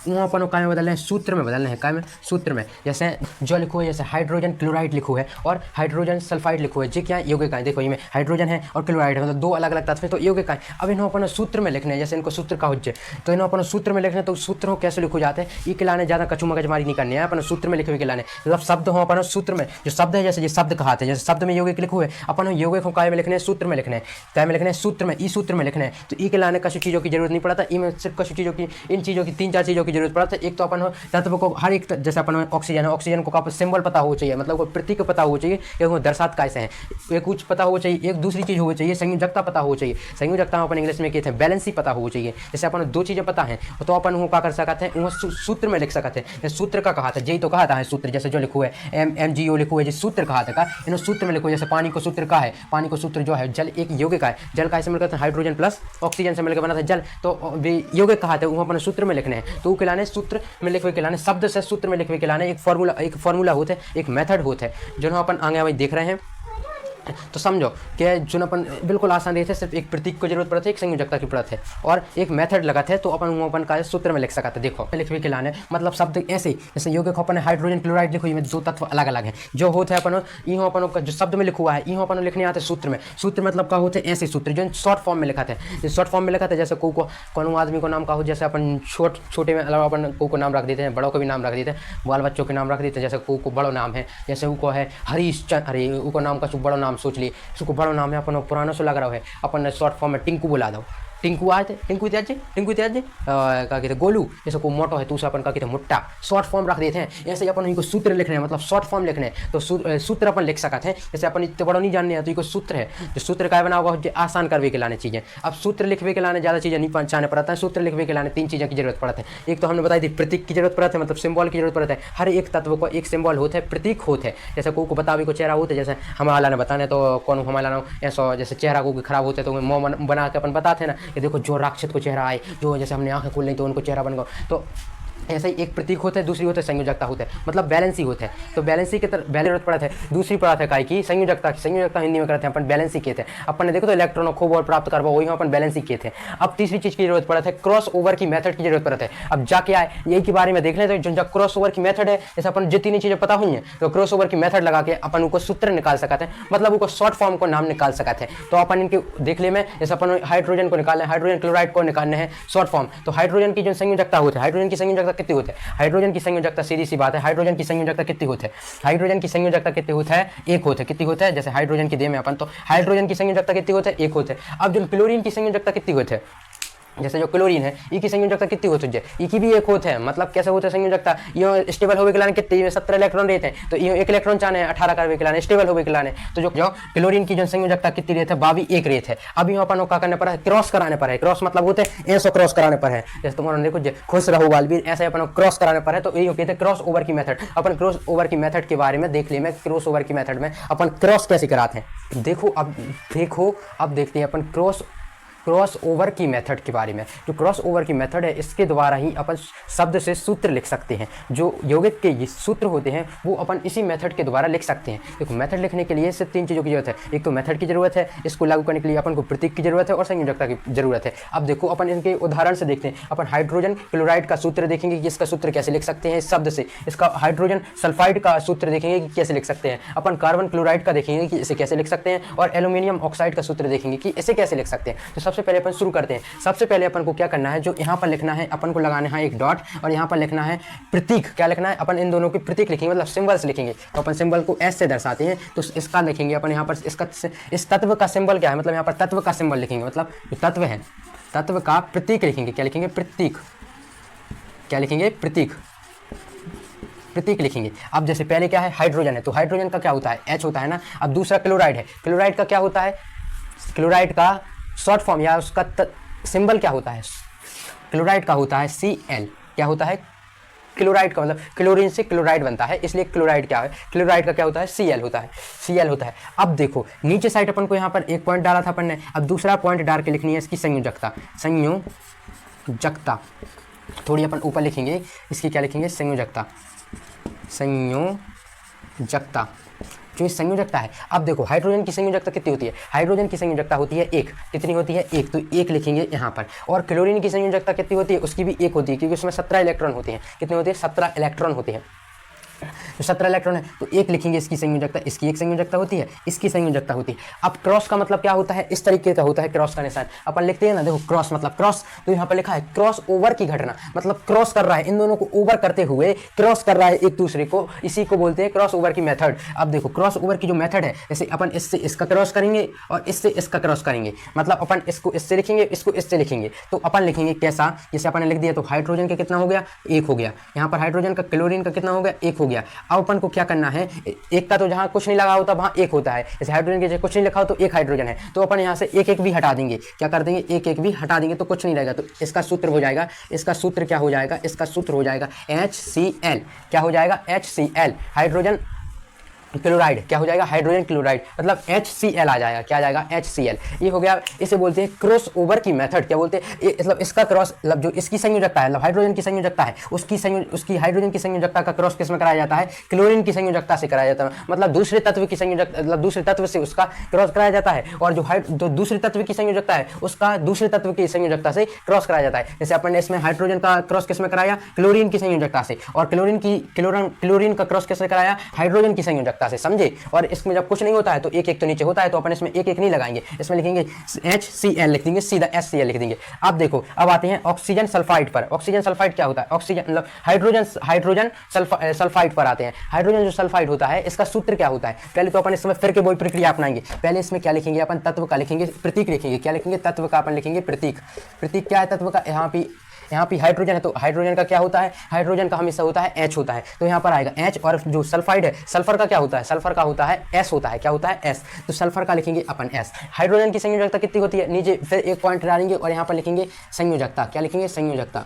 वहाँ अपन काय में बदलना है सूत्र में बदलना है, काय में सूत्र में। जैसे जो लिखू है जैसे हाइड्रोजन क्लोराइड लिखू है और हाइड्रोजन सल्फाइड लिखू है, जी क्या है यौगिक है। देखो इनमें हाइड्रोजन है और क्लोराइड है, मतलब दो अलग अलग तत्व है तो यौगिक है। अब इन्हों अपन सूत्र में लिखने हैं, जैसे इनको सूत्र का हो जाए तो इन्हों अपन सूत्र में लिखने, तो सूत्रों कैसे लिखो जाते हैं, ये के लाने ज़्यादा कछु मगजमारी नहीं करनी है, अपन सूत्र में लिखे के लाने, मतलब शब्द हो अपन सूत्र में जो शब्द है, जैसे ये शब्द कहाते हैं, जैसे शब्द में यौगिक लिखो है, अपन यौगिक को काय में लिखने हैं सूत्र में लिखने हैं, काय में लिखने हैं सूत्र में, ई सूत्र में लिखने हैं। तो ई के लाने कछु चीज़ों की जरूरत नहीं पड़ता, इनमें सिर्फ कछु चीज़ों की, इन चीज़ों की तीन चार चीज़ों की जरूरत पड़ता है। एक तो अपन तत्व को हर एक, जैसे अपन ऑक्सीजन है, ऑक्सीजन को का सिंबल पता हो चाहिए, मतलब कोई प्रतीक पता हो चाहिए, एक वो दर्शात कैसे हैं, एक कुछ पता हो चाहिए, एक दूसरी चीज़ हो चाहिए संयोजकता पता हो चाहिए, संयोजकता अपन इंग्लिश में कहते हैं बैलेंसी पता हो चाहिए। जैसे अपन दो चीज़ें पता है तो अपन वो क्या कर सकते हैं, वो सूत्र में लिख सकते हैं। सूत्र का कहा था, यही तो कहा था सूत्र, जैसे जो लिखो है MgO लिखो है, जिस सूत्र कहा था इन सूत्र में लिखो। जैसे पानी को सूत्र का है, पानी को सूत्र जो है जल एक यौगिक है, जल का ऐसे मिलकर हाइड्रोजन प्लस ऑक्सीजन से मिलकर बना था जल, तो यौगिक कहा था वो अपन सूत्र में लिखने हैं। तो वो खिलाने सूत्र में लिखवे के लाने, शब्द से सूत्र में लिखवे के लाने एक फार्मूला होता है, एक मेथड होता है, जो अपन आगे देख रहे हैं। तो समझो कि जो अपन बिल्कुल आसान रहते, सिर्फ एक प्रतीक को जरूरत पड़ती है, एक संयोजकता की पड़त है और एक मेथड लगा थे, तो अपन का सूत्र में लिख सका था। देखो लिखवे के लाने मतलब शब्द ऐसे जैसे यौगिक अपन हाइड्रोजन क्लोराइड लिखो, में दो तत्व अलग अलग हैं जो होते हैं अपन इहो अपन का जो शब्द में लिखा हुआ है इहो अपन लिखने आते सूत्र में। सूत्र मतलब का होते ऐसे सूत्र जो शॉर्ट फॉर्म में लिखा थे, शॉर्ट फॉर्म में लिखा था। जैसे कोनो आदमी को नाम का हो, जैसे अपन छोटे में अलग अपन को नाम रख देते हैं, बड़ों को भी नाम रख देते हैं, बाल बच्चों के नाम रख देते हैं। जैसे को बड़ो नाम है, जैसे वो है हरीश चंद, अरे वो नाम का बड़ो नाम सोच लिए, उसको बड़ो नाम है अपन पुराना से लग रहा है, अपन शॉर्ट फॉर्म में टिंकू बुला दो। टिंकू आए थे, टिंकू इत्यादि क्या कहते गोलू, जैसे को मोटो है तो उसे अपन का कहते मुट्टा, शॉर्ट फॉर्म रख देते हैं। ऐसे अपन इनको सूत्र लिखने हैं, मतलब शॉर्ट फॉर्म लिखने हैं, तो सूत्र अपन लिख सकते हैं। जैसे अपन इतने बड़ा नहीं जानने हैं तो इनको सूत्र है, जो सूत्र का बना होगा आसान करवे के लाने चीज़ें। अब सूत्र लिखवे के लाने ज़्यादा चीज़ें नहीं पहचाने पड़ता है, सूत्र लिखवे के लाने 3 चीज़ों की जरूरत पड़ती है। एक तो हमने बताई थी प्रतीक की जरूरत पड़ती है, मतलब सिंबल की जरूरत पड़ती है। हर एक तत्व को एक सिंबल होते हैं, प्रतीक होते हैं। जैसे को बतावे को चेहरा होते हैं, जैसे हमारा ने बताने तो कौन हमारा ऐसा, जैसे चेहरा को खराब होते हैं तो मुँह बना के अपन बताते हैं ना, कि देखो जो राक्षस को चेहरा आए, जो जैसे हमने आंखें खोल ली तो उनको चेहरा बन गया। तो ऐसा ही एक प्रतीक होता है, दूसरी होता है संयोजकता होता है, मतलब बैलेंसी होता है। तो बैलेंसी की तरह जरूरत पड़ा है। दूसरी पड़ा था काय की संयोजकता हिंदी में करते हैं अपन बैलेंसी किए थे। अपन ने देखो तो इलेक्ट्रॉन खो और प्राप्त करवा, वही अपन बैलेंसी किए थे। अब तीसरी चीज की जरूरत पड़ा है, क्रॉस ओवर की मेथड की जरूरत पड़ता है। अब जाके आए यही के बारे में देख लेते हैं। जो क्रॉस ओवर की मेथड है, जैसे अपन जितनी चीजें पता हुई हैं तो क्रॉस ओवर की मेथड लगा के अपन उनको सूत्र निकाल सकते हैं, मतलब उनको शॉर्ट फॉर्म को नाम निकाल सकते हैं। तो अपन इनके देख ले में, जैसे अपन हाइड्रोजन को निकालना है, हाइड्रोजन क्लोराइड को निकालने हैं शॉर्ट फॉर्म, तो हाइड्रोजन की जो संयोजकता होती है, हाइड्रोजन की संयोजकता कितनी होती है, हाइड्रोजन की संयोजकता सीधी सी बात है, हाइड्रोजन की संयोजकता कितनी होती है, हाइड्रोजन की संयोजकता कितनी होता है, एक होता है। कितनी होता है, जैसे हाइड्रोजन की दे में अपन, तो हाइड्रोजन की संयोजकता कितनी होती है, एक होता है। अब जो क्लोरीन की संयोजकता कितनी होती है, जैसे जो क्लोरीन है ई की संयोजकता कितनी होती है, ई की भी एक होता है। मतलब कैसे होता है संयोजकता, ये स्टेबल होवे के लाने कितने 17 इलेक्ट्रॉन रहते हैं, तो ये 1 इलेक्ट्रॉन चाहने 18 करवे के लाने स्टेबल होवे के लाने। तो जो क्लोरीन की जो संयोजकता कितनी रहती है, 22 एक रहते है। अब यहाँ अपन क्या करने पर है, क्रॉस कराने पर है। क्रॉस मतलब होते हैं ऐसा क्रॉस कराने पर है, जैसे तुम्हारा देखो खुश रहो बालवीर, ऐसे अपन क्रॉस कराने पर है। तो यही कहते हैं क्रॉस ओवर की मेथड। अपन क्रॉस ओवर की मेथड के बारे में देख लिए, मैं क्रॉस ओवर की मेथड में अपन क्रॉस कैसे कराते हैं। देखो अब देखते हैं अपन क्रॉस ओवर की मेथड के बारे में। जो क्रॉस ओवर की मेथड है, इसके द्वारा ही अपन शब्द से सूत्र लिख सकते हैं। जो यौगिक के ये सूत्र होते हैं वो अपन इसी मेथड के द्वारा लिख सकते हैं। देखो मेथड लिखने के लिए सिर्फ 3 चीज़ों की जरूरत है। एक तो मेथड की जरूरत है, इसको लागू करने के लिए अपन को प्रतीक की जरूरत है और संयोजकता की जरूरत है। अब देखो अपन इनके उदाहरण से देखते हैं। अपन हाइड्रोजन क्लोराइड का सूत्र देखेंगे कि इसका सूत्र कैसे लिख सकते हैं इस शब्द से। इसका हाइड्रोजन सल्फाइड का सूत्र देखेंगे कि कैसे लिख सकते हैं। अपन कार्बन क्लोराइड का देखेंगे कि इसे कैसे लिख सकते हैं, और एल्यूमिनियम ऑक्साइड का सूत्र देखेंगे कि इसे कैसे लिख सकते हैं। तो सबसे पहले अपन शुरू करते हैं। सबसे पहले अपन को क्या करना है, जो यहाँ पर लिखना है अपन को लगाना है एक डॉट, और यहाँ पर लिखना है प्रतीक। क्या लिखना है, अपन इन दोनों की प्रतीक लिखेंगे, मतलब सिंबल्स लिखेंगे। तो अपन सिंबल को एस से दर्शाते हैं, तो इसका लिखेंगे अपन यहाँ पर इसका इस तत्व का सिंबल क्या है, मतलब यहाँ पर तत्व का सिंबल लिखेंगे, मतलब जो तत्व है तत्व का प्रतीक लिखेंगे। क्या लिखेंगे, प्रतीक। क्या लिखेंगे, प्रतीक लिखेंगे। अब जैसे पहले क्या है, हाइड्रोजन है, तो हाइड्रोजन का क्या होता है, H होता है ना। अब दूसरा क्लोराइड है, क्लोराइड का क्या होता है, क्लोराइड का शॉर्ट फॉर्म या उसका सिंबल क्या होता है, क्लोराइड का होता है Cl। क्या होता है, क्लोराइड का मतलब क्लोरीन से क्लोराइड बनता है, इसलिए क्लोराइड क्या है, क्लोराइड का क्या होता है, Cl होता है, Cl होता है। अब देखो नीचे साइड अपन को यहाँ पर एक पॉइंट डाला था अपन ने, अब दूसरा पॉइंट डाल के लिखनी है इसकी संयोजकता। संयोजकता थोड़ी अपन ऊपर लिखेंगे, इसकी क्या लिखेंगे, संयोजकता। संयोजकता जो संयोजकता है। अब देखो हाइड्रोजन की संयोजकता कितनी होती है, हाइड्रोजन की संयोजकता होती है 1। कितनी होती है, 1, तो 1 लिखेंगे यहाँ पर। और क्लोरीन की संयोजकता कितनी होती है, उसकी भी 1 होती है, क्योंकि उसमें 17 इलेक्ट्रॉन होते हैं। कितने होते हैं, 17 इलेक्ट्रॉन होते हैं। तो 17 इलेक्ट्रॉन है तो 1 लिखेंगे इसकी संयोजकता। इसकी एक संयोजकता होती है, इसकी संयोजकता होती है। अब क्रॉस का मतलब क्या होता है, इस तरीके का होता है क्रॉस का निशान। अपन लिखते हैं ना, देखो क्रॉस मतलब क्रॉस, तो यहाँ पर लिखा है क्रॉस ओवर की घटना, मतलब क्रॉस कर रहा है, इन दोनों को ओवर करते हुए क्रॉस कर रहा है एक दूसरे को, इसी को बोलते हैं क्रॉस ओवर की मेथड। अब देखो क्रॉस ओवर की जो मेथड है, जैसे अपन इससे इसका क्रॉस करेंगे और इससे इसका क्रॉस करेंगे, मतलब अपन इसको इससे लिखेंगे, इसको इससे लिखेंगे। तो अपन लिखेंगे कैसा, जैसे अपन ने लिख दिया, तो हाइड्रोजन का कितना हो गया, 1 हो गया। यहाँ पर हाइड्रोजन का क्लोरीन का कितना हो गया, 1 हो गया। अब अपन को क्या करना है, एक का तो जहां कुछ नहीं लगा होता वहां 1 होता है, जैसे हाइड्रोजन के जगह कुछ नहीं लिखा हो तो 1 हाइड्रोजन है, तो अपन यहां से 1 भी हटा देंगे। क्या कर देंगे, 1 भी हटा देंगे तो कुछ नहीं रहेगा। तो इसका सूत्र हो जाएगा, इसका सूत्र क्या हो जाएगा, इसका सूत्र हो जाएगा HCl। क्या हो जाएगा, HCl। हाइड्रोजन क्लोराइड क्या हो जाएगा, हाइड्रोजन क्लोराइड, मतलब HCl आ जाएगा, क्या आ जाएगा, HCl। ये हो गया, इसे बोलते हैं क्रॉस ओवर की मेथड। क्या बोलते हैं, मतलब इसका क्रॉस, मतलब जो इसकी संयोजकता है, मतलब हाइड्रोजन की संयोजकता है, उसकी हाइड्रोजन की संयोजकता का क्रॉस किसमें कराया जाता है, क्लोरीन की संयोजकता से कराया जाता है। मतलब दूसरे तत्व की संयोजकता, मतलब दूसरे तत्व से उसका क्रॉस कराया जाता है, और जो दूसरे तत्व की संयोजकता है उसका दूसरे तत्व की संयोजकता से क्रॉस कराया जाता है। जैसे अपन ने इसमें हाइड्रोजन का क्रॉस किसमें कराया, क्लोरीन की संयोजकता से, और क्लोरीन का क्रॉस किससे कराया, हाइड्रोजन की संयोजकता से, समझे। और इसमें जब कुछ नहीं होता है तो एक एक तो नीचे होता है, तो अपन इसमें एक एक नहीं लगाएंगे, इसमें लिखेंगे HCl, लिख देंगे, सीधा HCl लिख देंगे। अब देखो, अब आते हैं ऑक्सीजन सल्फाइड पर। ऑक्सीजन सल्फाइड क्या होता है, ऑक्सीजन मतलब हाइड्रोजन सल्फाइड पर आते हैं। हाइड्रोजन जो सल्फाइड होता है, इसका सूत्र क्या होता है, पहले तो अपन इसमें फिर के वही प्रक्रिया अपनाएंगे। पहले इसमें क्या लिखेंगे, अपन तत्व का लिखेंगे, प्रतीक लिखेंगे, क्या लिखेंगे, तत्व का अपन लिखेंगे प्रतीक। प्रतीक क्या है तत्व का, यहाँ पे हाइड्रोजन है, तो हाइड्रोजन का क्या होता है, हाइड्रोजन का हमेशा होता है H होता है, तो यहाँ पर आएगा H। और जो सल्फाइड है, सल्फर का क्या होता है, सल्फर का होता है S होता है, क्या होता है S, तो सल्फर का लिखेंगे अपन S। हाइड्रोजन की संयोजकता कितनी होती है, नीचे फिर एक पॉइंट डालेंगे और यहाँ पर लिखेंगे संयोजकता, क्या लिखेंगे, संयोजकता।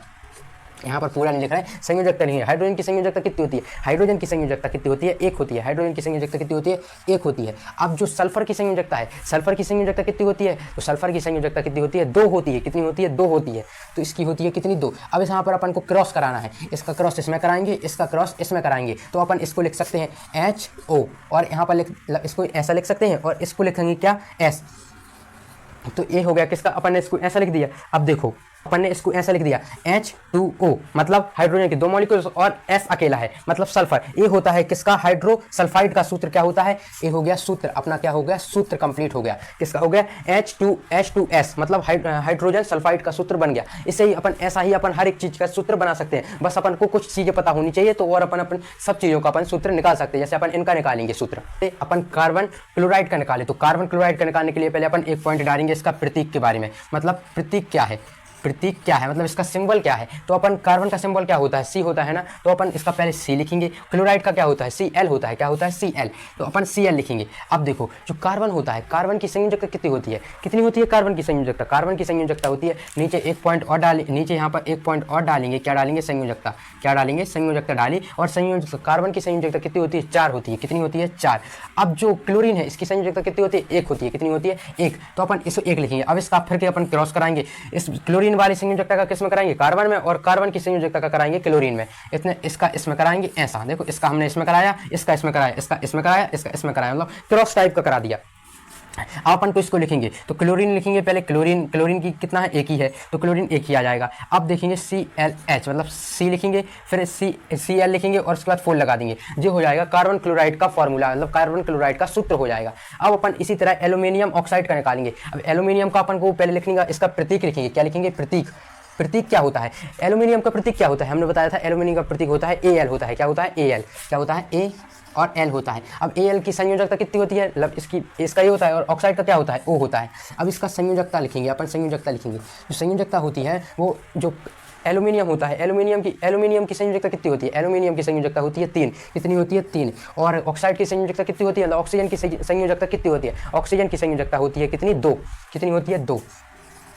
यहाँ पर पूरा नहीं लिख रहा है, संयोजकता नहीं है। हाइड्रोजन की संयोजकता कितनी होती है, हाइड्रोजन की संयोजकता कितनी होती है, एक होती है। हाइड्रोजन की संयोजकता कितनी होती है, एक होती है। अब जो सल्फर की संयोजकता है, सल्फर की संयोजकता कितनी होती है, तो सल्फर की संयोजकता कितनी होती है, दो होती है। कितनी होती है, दो होती है, तो इसकी होती है कितनी, दो। अब यहाँ पर अपन को क्रॉस कराना है, इसका क्रॉस इसमें कराएंगे, इसका क्रॉस इसमें कराएंगे, तो अपन इसको लिख सकते हैं HO, और यहाँ पर इसको ऐसा लिख सकते हैं, और इसको लिखेंगे क्या, S। तो ये हो गया किसका, अपन ने इसको ऐसा लिख दिया। अब देखो, अपन ने इसको ऐसा लिख दिया H2O, मतलब हाइड्रोजन के दो मॉलिक्यूल्स, और S अकेला है, मतलब सल्फर। ये होता है किसका, हाइड्रोसल्फाइड का सूत्र क्या होता है, ये हो गया सूत्र अपना, क्या हो गया, सूत्र कंप्लीट हो गया। किसका हो गया, H2S, मतलब हाइड्रोजन सल्फाइड का सूत्र बन गया। इससे ही अपन, ऐसा ही अपन हर एक चीज का सूत्र बना सकते हैं, बस अपन को कुछ चीजें पता होनी चाहिए, तो और अपन सब चीजों का अपन सूत्र निकाल सकते हैं। जैसे अपन इनका निकालेंगे सूत्र, अपन कार्बन क्लोराइड का निकाले, तो कार्बन क्लोराइड का निकालने के लिए पहले अपन एक पॉइंट डालेंगे इसका प्रतीक के बारे में। मतलब प्रतीक क्या है, प्रतीक क्या है, मतलब इसका सिंबल क्या है। तो अपन कार्बन का सिंबल क्या होता है, C होता है ना, तो अपन इसका पहले C लिखेंगे। क्लोराइड का क्या होता है, Cl होता है, क्या होता है, Cl, तो अपन Cl लिखेंगे। अब देखो, जो कार्बन होता है, कार्बन की संयोजकता कितनी होती है, कितनी होती है कार्बन की संयोजकता, कार्बन की संयोजकता होती है, नीचे एक पॉइंट और डालें, नीचे यहाँ पर एक पॉइंट और डालेंगे, क्या डालेंगे, संयोजकता, क्या डालेंगे, संयोजकता डाली। और संयोजकता, कार्बन की संयोजकता कितनी होती है, 4 होती है, कितनी होती है, 4। अब जो क्लोरीन है, इसकी संयोजकता कितनी होती है, 1 होती है, कितनी होती है, 1, तो अपन इसको 1 लिखेंगे। अब इसका फिर के अपन क्रॉस कराएंगे, इस क्लोरीन वाली संयोजकता का किसमें कराएंगे, कार्बन में, और कार्बन की संयोजकता का कराएंगे क्लोरीन में। इतने इसका इसमें कराएंगे, ऐसा देखो, इसका हमने इसमें कराया, इसका इसमें कराया, इसका इसमें कराया, इसका इसमें कराया, मतलब क्रॉस टाइप का करा दिया। अब अपन को इसको लिखेंगे, तो क्लोरीन लिखेंगे पहले, क्लोरीन की कितना है, एक ही है, तो क्लोरीन एक ही आ जाएगा। अब देखेंगे ClH, मतलब C लिखेंगे, फिर Cl लिखेंगे, और उसके बाद 4 लगा देंगे, जो हो जाएगा कार्बन क्लोराइड का फॉर्मूला, मतलब कार्बन क्लोराइड का सूत्र हो जाएगा। अब अपन इसी तरह एल्यूमिनियम ऑक्साइड का निकालेंगे। अब एल्यूमिनियम का अपन को पहले लिखेंगे, इसका प्रतीक लिखेंगे, क्या लिखेंगे, प्रतीक। प्रतीक क्या होता है, एल्यूमिनियम का प्रतीक क्या होता है, हमने बताया था एल्यूमिनियम का प्रतीक होता है Al होता है, क्या होता है, Al, क्या होता है, A और L होता है। अब Al की संयोजकता कितनी होती है, मतलब इसका ये होता है, और ऑक्साइड का क्या होता है, O होता है। अब इसका संयोजकता लिखेंगे, अपन संयोजकता लिखेंगे। जो संयोजकता होती है, वो जो एल्यूमिनियम होता है, एल्यूमिनियम की संयोजकता कितनी होती है, एल्यूमिनियम की संयोजकता होती है 3, कितनी होती है, 3। और ऑक्साइड की संयोजकता कितनी होती है, ऑक्सीजन की संयोजकता कितनी होती है, ऑक्सीजन की संयोजकता होती है कितनी, 2, कितनी होती है, 2।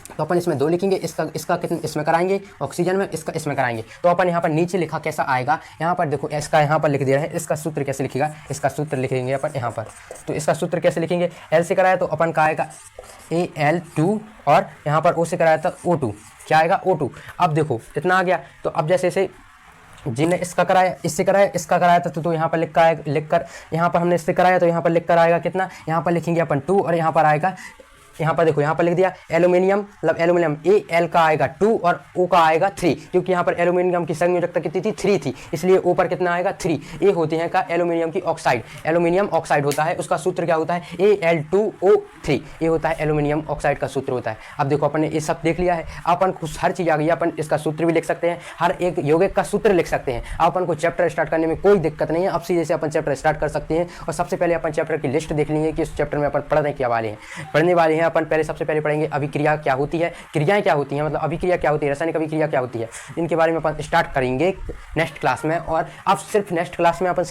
तो अपन इसमें 2 लिखेंगे, इसका कितने इसमें कराएंगे, ऑक्सीजन में, इसका इसमें कराएंगे। तो अपन यहाँ पर नीचे लिखा कैसा आएगा, यहाँ पर देखो, इसका यहाँ पर लिख दिया है, इसका सूत्र कैसे लिखेगा, इसका सूत्र लिखेंगे अपन यहाँ पर। तो इसका सूत्र कैसे लिखेंगे, L से कराया तो अपन का आएगा Al2, और यहाँ पर O से कराया था O2, क्या आएगा, O2। अब देखो इतना आ गया। तो अब जैसे जिनने इसका कराया, इससे कराया, इसका कराया था, तो यहाँ पर लिखकर यहाँ पर हमने इससे कराया, तो यहाँ पर लिख कर आएगा कितना, यहाँ पर लिखेंगे अपन 2, और यहाँ पर आएगा, यहाँ पर देखो, यहाँ पर लिख दिया एल्यूमिनियम, मतलब एल्यूमिनियम Al का आएगा 2 और O का आएगा 3, क्योंकि यहाँ पर एल्यूमिनियम की संयोजकता कितनी थी, 3 थी, इसलिए O पर कितना आएगा, 3। ये होती है का एल्यूमिनियम की ऑक्साइड, एल्यूमिनियम ऑक्साइड होता है, उसका सूत्र क्या होता है, Al2O3, ये होता है एल्यूमिनियम ऑक्साइड का सूत्र होता है। अब देखो अपन ने ये सब देख लिया है, अपन कुछ हर चीज़ आ गई, अपन इसका सूत्र भी लिख सकते हैं, हर एक यौगिक का सूत्र लिख सकते हैं। अपन को चैप्टर स्टार्ट करने में कोई दिक्कत नहीं है, अब सीधे से अपन चैप्टर स्टार्ट कर सकते हैं। और सबसे पहले अपन चैप्टर की लिस्ट देख लेंगे कि इस चैप्टर में अपन पढ़ने वाले हैं। अपन सबसे पहले पढ़ेंगे अभिक्रिया क्या होती है, क्रियाएं क्या होती हैं, मतलब अभिक्रिया क्या होती है, रासायनिक अभिक्रिया क्या होती है, इनके बारे में अपन स्टार्ट करेंगे नेक्स्ट क्लास में। और अब सिर्फ नेक्स्ट क्लास में अपन